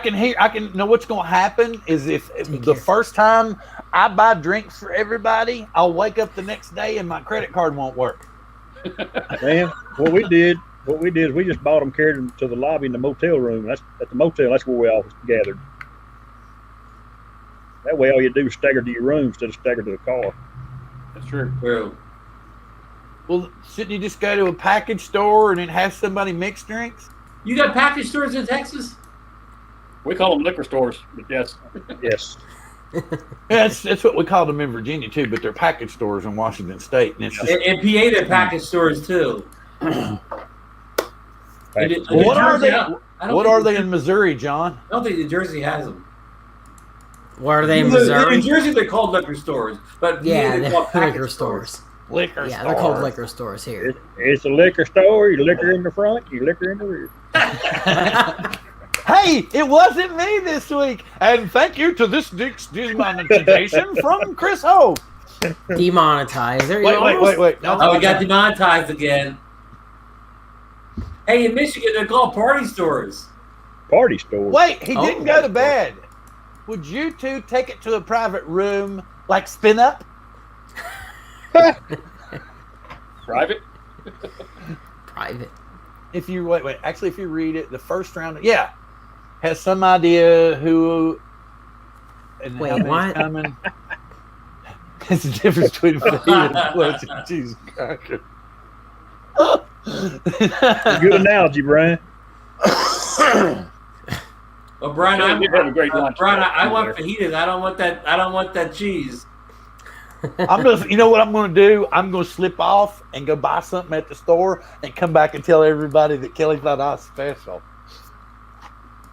can know what's going to happen is if the first time I buy drinks for everybody, I'll wake up the next day and my credit card won't work. Man, what we did is we just bought them, carried them to the lobby in the motel room. That's at the motel. That's where we all gathered. That way, all you do is stagger to your room instead of stagger to the car. That's true. True. Well, shouldn't you just go to a package store and then have somebody mix drinks? You got package stores in Texas? We call them liquor stores, but yes. Yes. Yeah, that's what we call them in Virginia too, but they're package stores in Washington State, and it's just, In PA, they're package stores too. Well, what are they? What are they in Missouri, John? I don't think New Jersey has them. What are they in Missouri? In New Jersey, they're called liquor stores, but Yeah, they're called they're package liquor stores. Liquor Yeah, store. they're called liquor stores here. It's a liquor store. You liquor in the front, you liquor in the rear. Hey, it wasn't me this week, and thank you to this demonetization from Chris Ho. Demonetized. There you Wait. No, Oh, we got demonetized again. Hey, in Michigan, they're called party stores. Party store. Wait, he didn't go to bed. Would you two take it to a private room, like spin up? Private? Private. If you wait, actually, if you read it, the first round, yeah, has some idea who and Wait, how many's what? coming. It's the difference between fajita and floating cheese cracker. Good analogy, Brian. Well, Brian, Yeah, we did have a great lunch. I want fajitas. I don't want that cheese. I'm just, you know what I'm going to do? I'm going to slip off and go buy something at the store and come back and tell everybody that Kelly thought I was special.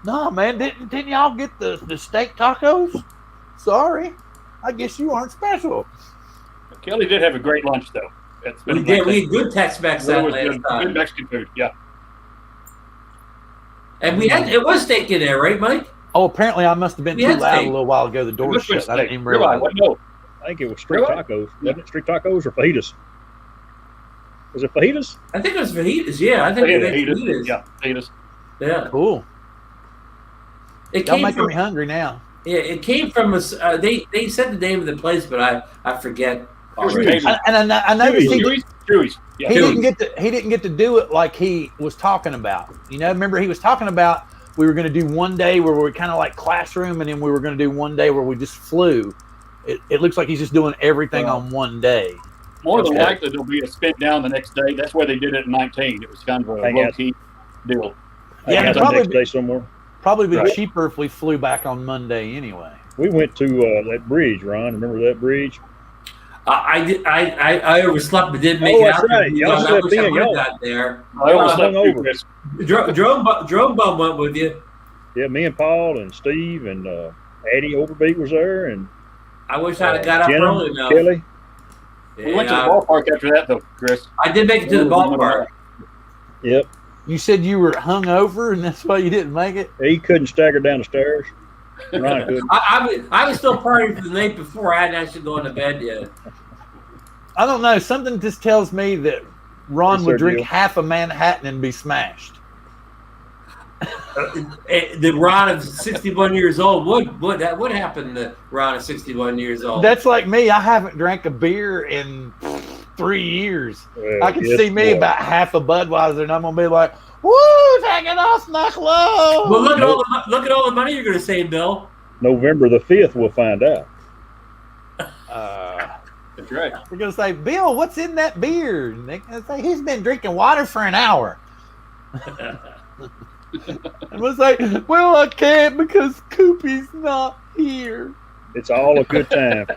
No, man, didn't y'all get the steak tacos? Sorry, I guess you aren't special. Kelly did have a great lunch, though. We did. We had good Tex-Mex that last good time. Mexican food, yeah. And it was steak in there, right, Mike? Oh, apparently I must have been We too had loud steak. a little while ago. The door was shut. I didn't even realize. No, I think it was street Really? tacos. Wasn't it street tacos or fajitas? Was it fajitas? I think it was fajitas. Yeah, I think it was fajitas. Yeah, fajitas. Yeah. Cool. It Y'all came making from. me hungry now. Yeah, it came from us. They said the name of the place, but I forget. Chewy's. And I noticed Chewy's. Yeah. he didn't get to do it like he was talking about. You know, remember he was talking about we were going to do one day where we kind of like classroom, and then we were going to do one day where we just flew. It looks like he's just doing everything on one day. More than likely, there'll be a spin down the next day. That's why they did it in 19. It was kind of a low-key deal. Yeah, next day somewhere. Probably be Right. cheaper if we flew back on Monday anyway. We went to that bridge, Ron. Remember that bridge? I did. I overslept, but didn't make it that's out. right. Y'all I slept wish I in, would have y'all. got there. I almost slept hung through over. this. Drone bum went with you. Yeah, me and Paul and Steve and Addie Overbeat was there, and I wish I'd have got up Jenna, early enough. Kelly. We went to the ballpark after that, though, Chris. I did make it to the ballpark. Yep. You said you were hungover, and that's why you didn't make it. He couldn't stagger down the stairs. Ron couldn't. I was still partying for the night before. I hadn't actually gone to bed yet. I don't know. Something just tells me that Ron It's would their drink deal. half a Manhattan and be smashed. The Ron of 61 years old would happen to Ron of 61 years old. That's like me. I haven't drank a beer in 3 years. Well, I can guess see me what? about half a Budweiser, and I'm gonna be like, "Woo, taking off my clothes." Well, look at all the money you're going to save, Bill. November the 5th, we'll find out. That's right. We're gonna say, "Bill, what's in that beer?" And they're gonna say, "He's been drinking water for an hour." And was like, well, I can't because Cuppi's not here. It's all a good time.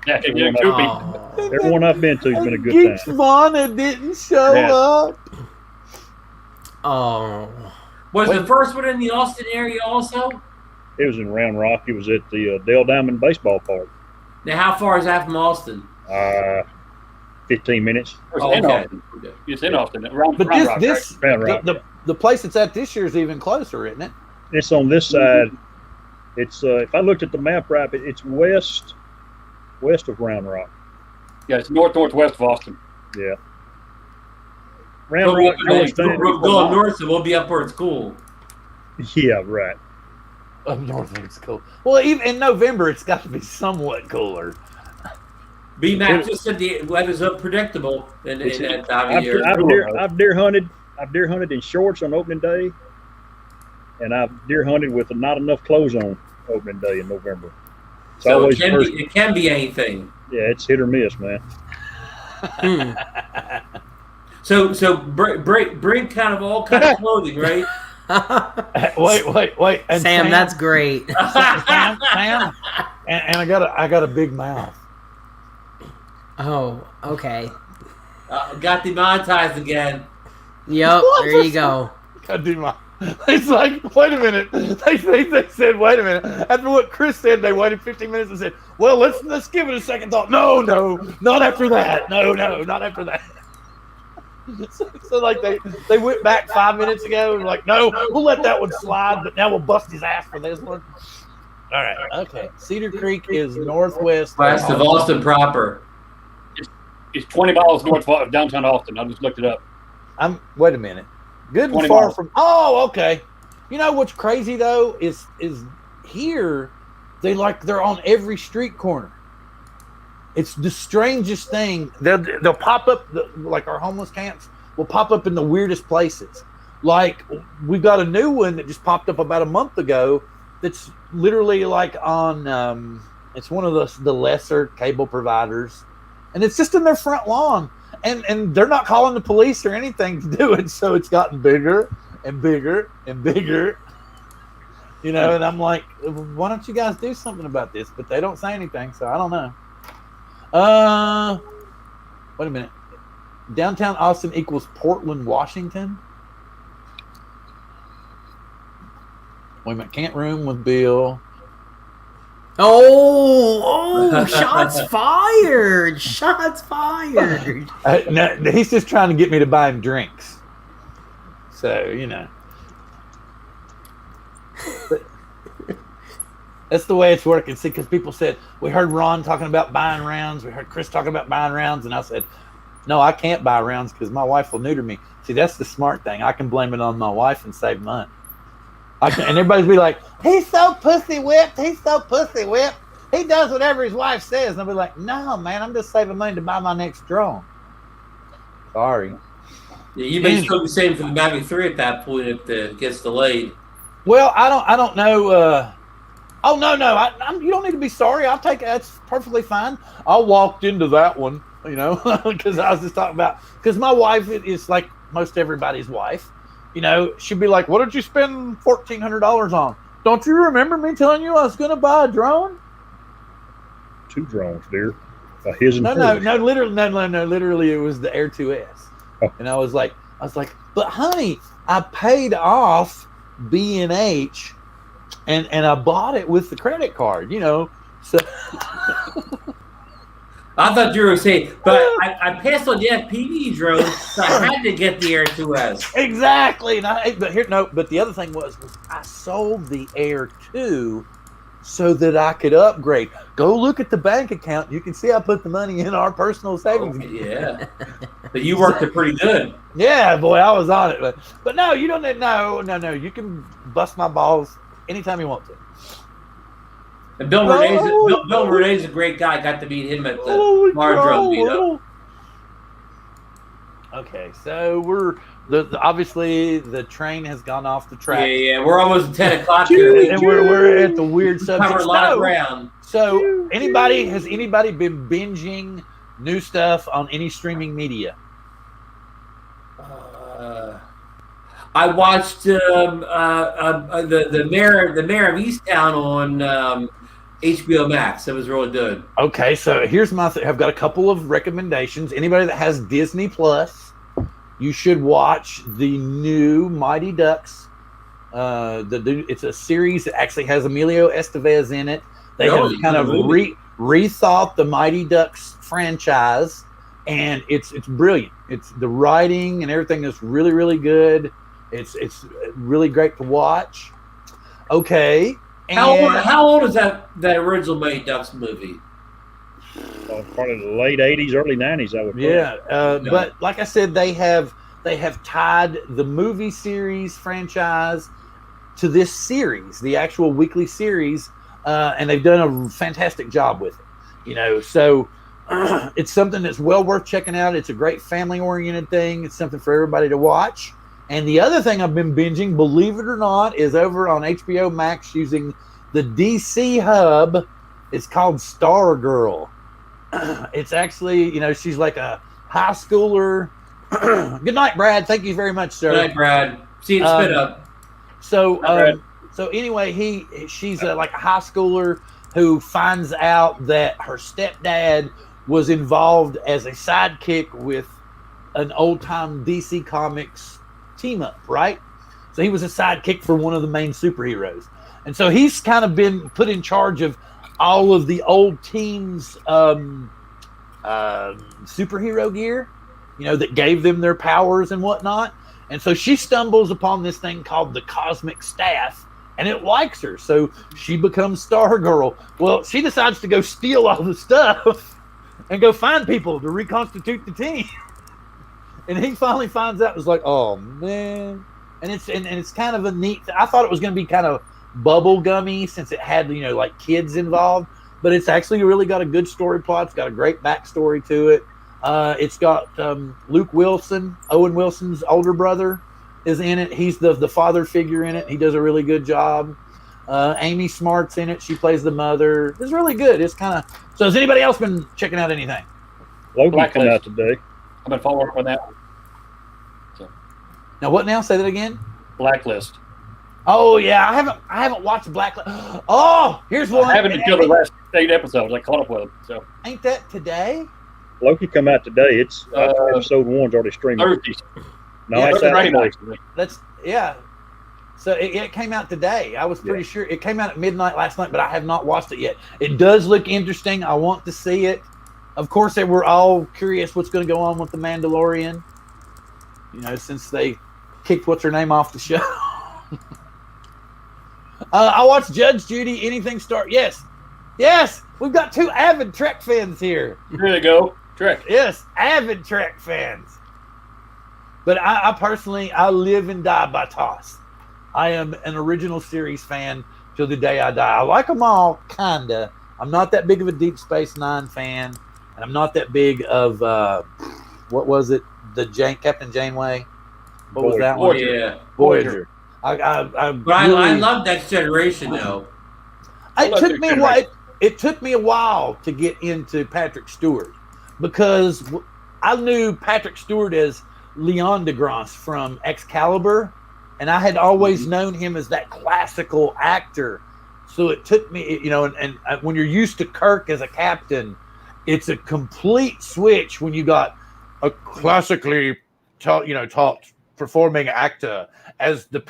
Yeah, Oh. Everyone I've been to has been a good Geeks time. Vonna didn't show Yeah. up. Oh. Was the first one in the Austin area also? It was in Round Rock. It was at the Dale Diamond Baseball Park. Now, how far is that from Austin? 15 minutes. It's Oh, in okay. Austin. It's in Austin. Round But Rock, this Round Rock. the place it's at this year is even closer, isn't it? It's on this side. It's if I looked at the map right, it's west of Round Rock. Yeah, it's northwest of Austin. Yeah. Round Rock. We're going north, so we'll be up where it's cool. Yeah, right. Up north, it's cool. Well, even in November, it's got to be somewhat cooler. B-Mac just said the weather's unpredictable in that time of year. I've deer hunted in shorts on opening day, and I've deer hunted with not enough clothes on opening day in November. It's So always it can be anything. Yeah, it's hit or miss, man. So bring kind of all kinds of clothing, right? Wait. And Sam, that's great. Sam, and I got a big mouth. Oh, okay. Got demonetized again. Yep, there you go. I do my. It's like, wait a minute. They said, wait a minute. After what Chris said, they waited 15 minutes and said, well, let's give it a second thought. No, not after that. No, not after that. So like they went back 5 minutes ago and were like, no, we'll let that one slide, but now we'll bust his ass for this one. All right, okay. Cedar Creek is northwest. West of Austin proper. It's 20 miles north of downtown Austin. I just looked it up. Wait a minute. Good and 20 far miles. from. Oh, okay. You know what's crazy though is here they're on every street corner. It's the strangest thing. They'll pop up like our homeless camps will pop up in the weirdest places. Like we've got a new one that just popped up about a month ago. That's literally like on. It's one of the lesser cable providers, and it's just in their front lawn. And they're not calling the police or anything to do it, so it's gotten bigger and bigger and bigger. You know, and I'm like, why don't you guys do something about this? But they don't say anything, so I don't know. Wait a minute. Downtown Austin equals Portland, Washington? Wait a minute. Can't room with Bill. Oh, shots fired. Shots fired. No, he's just trying to get me to buy him drinks. So, you know. But that's the way it's working. See, because people said, we heard Ron talking about buying rounds. We heard Chris talking about buying rounds. And I said, no, I can't buy rounds because my wife will neuter me. See, that's the smart thing. I can blame it on my wife and save money. And everybody's be like, he's so pussy whipped. He's so pussy whipped. He does whatever his wife says. And I'll be like, no, man, I'm just saving money to buy my next drone. Sorry. Yeah, you may still be saying for the Mavic 3 at that point if it gets delayed. Well, I don't know. Oh, no. You don't need to be sorry. I'll take it. That's perfectly fine. I walked into that one, you know, because I was just talking about, because my wife is like most everybody's wife. You know, she'd be like, what did you spend $1,400 on? Don't you remember me telling you I was going to buy a drone? 2 drones, dear. His and No, hers. literally it was the Air 2S. Oh. And I was like, but honey, I paid off B&H and I bought it with the credit card, you know. So I thought you were saying, but I passed on the FPV drone, so I had to get the Air 2S. exactly. And but the other thing was I sold the Air 2 so that I could upgrade. Go look at the bank account. You can see I put the money in our personal savings. Yeah. But you worked it pretty good. Yeah, boy, I was on it. But no, you don't need, no. You can bust my balls anytime you want to. And Bill Renee's a great guy. Got to meet him at the Mars Drone meetup. Okay, so we're obviously the train has gone off the track. Yeah. We're almost at 10 o'clock here. And we're at the weird subject. Covered a lot of ground. So has anybody been binging new stuff on any streaming media? I watched the mayor of Easttown on HBO Max. It was really good. Okay, so here's my I've got a couple of recommendations. Anybody that has Disney Plus, you should watch the new Mighty Ducks. It's a series that actually has Emilio Estevez in it. They have kind of rethought the Mighty Ducks franchise, and it's brilliant. It's the writing and everything is really, really good. It's really great to watch. Okay. How old is that original Mighty Ducks movie? Probably the late 80s, early 90s, I would think. Yeah, but like I said, they have tied the movie series franchise to this series, the actual weekly series, and they've done a fantastic job with it. So it's something that's well worth checking out. It's a great family-oriented thing. It's something for everybody to watch. And the other thing I've been binging, believe it or not, is over on HBO Max using the DC hub. It's called Stargirl. It's actually, she's like a high schooler. Good night, Brad. Thank you very much, sir. Good night, Brad. See you spit up. So anyway, she's like a high schooler who finds out that her stepdad was involved as a sidekick with an old-time DC Comics team up, right? So he was a sidekick for one of the main superheroes. And so he's kind of been put in charge of all of the old teams' superhero gear, that gave them their powers and whatnot. And so she stumbles upon this thing called the Cosmic Staff, and it likes her. So she becomes Stargirl. Well, she decides to go steal all the stuff and go find people to reconstitute the team. And he finally finds out, was like, oh man. And it's kind of a neat, I thought it was going to be kind of bubble gummy since it had, like kids involved, but it's actually really got a good story plot. It's got a great backstory to it. It's got Luke Wilson, Owen Wilson's older brother, is in it. He's the father figure in it. He does a really good job. Amy Smart's in it. She plays the mother. It's really good. It's kind of. So has anybody else been checking out anything? Logan came out today. I've been following up on that. So. Now what now? Say that again. Blacklist. Oh yeah, I haven't watched Blacklist. Oh, here's one. I haven't until the last 8 episodes. I caught up with them. So ain't that today? Loki come out today. It's episode 1's already streaming. Thursday. No, Yeah, it's Saturday. That's yeah. So it came out today. I was pretty sure it came out at midnight last night, but I have not watched it yet. It does look interesting. I want to see it. Of course, they were all curious what's going to go on with the Mandalorian. Since they kicked what's her name off the show. I watched Judge Judy. Anything start? Yes. We've got 2 avid Trek fans here. There you go. Trek. Yes, avid Trek fans. But I personally, I live and die by TOS. I am an original series fan till the day I die. I like them all, kinda. I'm not that big of a Deep Space Nine fan, and I'm not that big of what was it? Captain Janeway. What was that one? Yeah, Voyager. I love Next Generation though. It took me a while to get into Patrick Stewart because I knew Patrick Stewart as Leon deGrasse from Excalibur, and I had always known him as that classical actor. So it took me, and when you're used to Kirk as a captain, it's a complete switch when you got a classically taught performing actor as the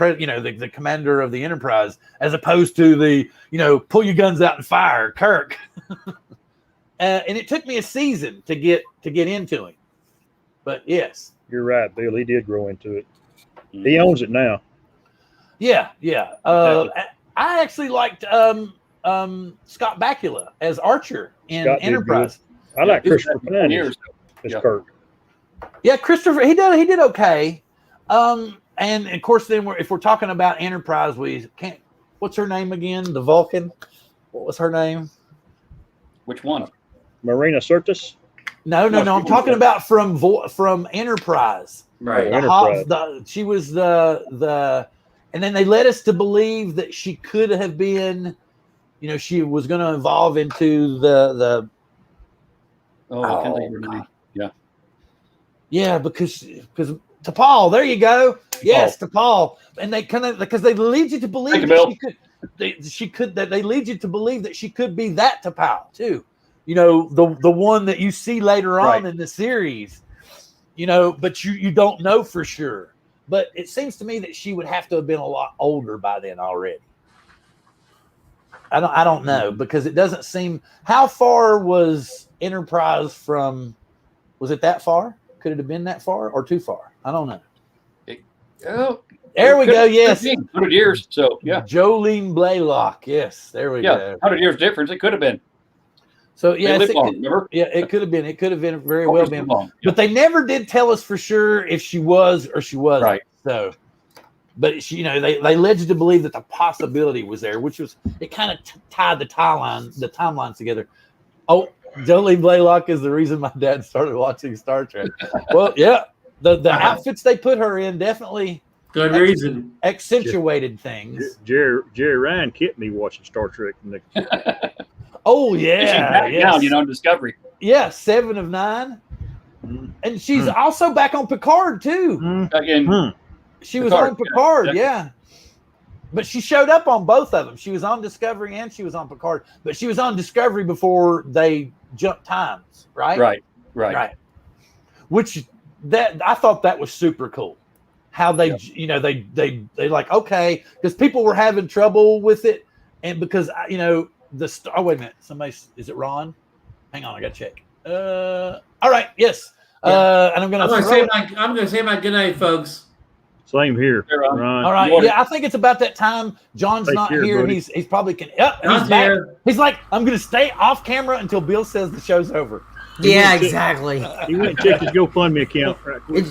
commander of the Enterprise, as opposed to the pull your guns out and fire Kirk. And it took me a season to get into him. But yes, you're right, Bill. He did grow into it. He owns it now. Yeah. I actually liked Scott Bakula as Archer in Enterprise. I like Christopher Pine as Kirk. Yeah, Christopher, he did okay. And of course, then if we're talking about Enterprise, we can't. What's her name again? The Vulcan. What was her name? Which one? Marina Sirtis. No. I'm talking about from Enterprise. Right. She was the, and then they led us to believe that she could have been, she was going to evolve into the. I can't think of her name. Yeah. Yeah, because T'Pol, there you go. Yes, T'Pol. And they kind of, because they lead you to believe that they lead you to believe that she could be that T'Pol too. You know, the one that you see later on in the series. You know, but you don't know for sure. But it seems to me that she would have to have been a lot older by then already. I don't know, because it doesn't seem. How far was Enterprise from? Was it that far? Could it have been that far or too far? I don't know. There we go. Yes, 100 years. So yeah, Jolene Blaylock. Yes, there we go. 100 years difference. It could have been. So yeah, it could have been. It could have been very well been. But they never did tell us for sure if she was or she wasn't. Right. So, but she, you know, they led you to believe that the possibility was there, which was it kind of tied the timelines together. Oh, Jolene Blaylock is the reason my dad started watching Star Trek. Well, yeah, the outfits they put her in definitely good reason accentuated things. Jerry Ryan kept me watching Star Trek. Oh yeah, she's back down, Discovery. Yeah, 7 of 9, and she's also back on Picard too. Again, she was on Picard, yeah. But she showed up on both of them. She was on Discovery and she was on Picard. But she was on Discovery before they jumped times, right? Right. Which that I thought that was super cool. How they, you know, they like, okay, because people were having trouble with it, and because oh, wait a minute. Is it Ron? Hang on, I gotta check. All right, yes. And I'm gonna say my good night, folks. Same here, Ron. All right, yeah, I think it's about that time. John's not here. Buddy. He's probably he's back. He's like, I'm gonna stay off camera until Bill says the show's over. Yeah, exactly. He went and checked his GoFundMe account. Right quick.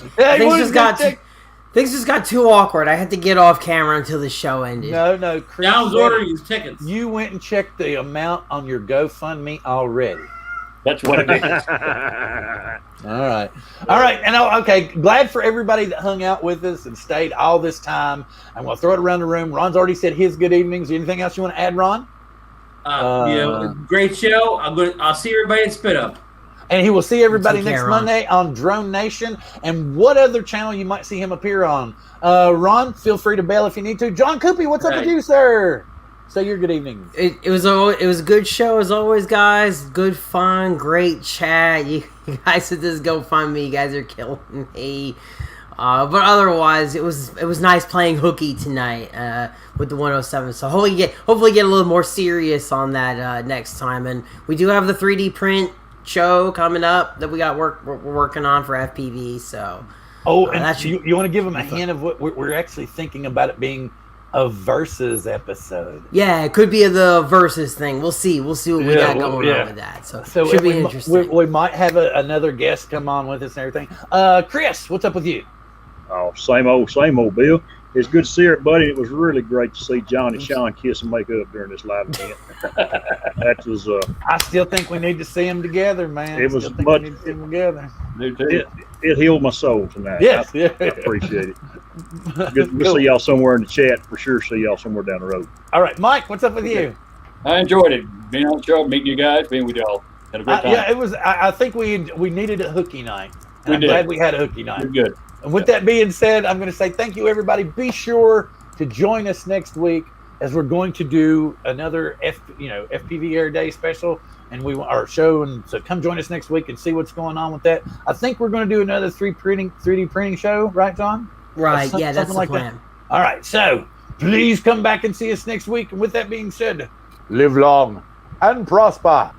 Things just got too awkward. I had to get off camera until the show ended. No, Chris. I was ordering his tickets. You went and checked the amount on your GoFundMe already. That's what it is. All right. And okay, glad for everybody that hung out with us and stayed all this time. I'm going to throw it around the room. Ron's already said his good evenings. Anything else you want to add, Ron? Great show. I'll see everybody at Spit Up. And he will see everybody next Monday on Drone Nation. And what other channel you might see him appear on? Ron, feel free to bail if you need to. John Cuppi, what's up with you, sir? Say your good evening. It was a good show as always, guys. Good fun, great chat. You guys at this GoFundMe, you guys are killing me. But otherwise, it was nice playing hooky tonight with the 107. So hopefully get a little more serious on that next time. And we do have the 3D print show coming up that we're working on for FPV. So you want to give them a hint of what we're actually thinking about it being a versus episode. Yeah, it could be the versus thing. We'll see what we got going on with that. So it should be interesting. We might have another guest come on with us and everything. Chris, what's up with you? Oh, same old, Bill. It's good to see everybody. It was really great to see John and Sean kiss and make up during this live event. That was. I still think we need to see them together, man. It was we need to see them together. It healed my soul tonight. Yes, I appreciate it. Good to see y'all somewhere in the chat. For sure, see y'all somewhere down the road. All right, Mike, what's up with you? I enjoyed it. Being on the show, meeting you guys, being with y'all. Had a great time. Yeah, it was. I think we needed a hooky night. And I'm glad we had a hooky night. You're good. And with that being said, I'm going to say thank you, everybody. Be sure to join us next week as we're going to do another FPV Air Day special, and our show. And so come join us next week and see what's going on with that. I think we're going to do another 3D printing show, right, John? Right. That's the plan. All right. So please come back and see us next week. And with that being said, live long and prosper.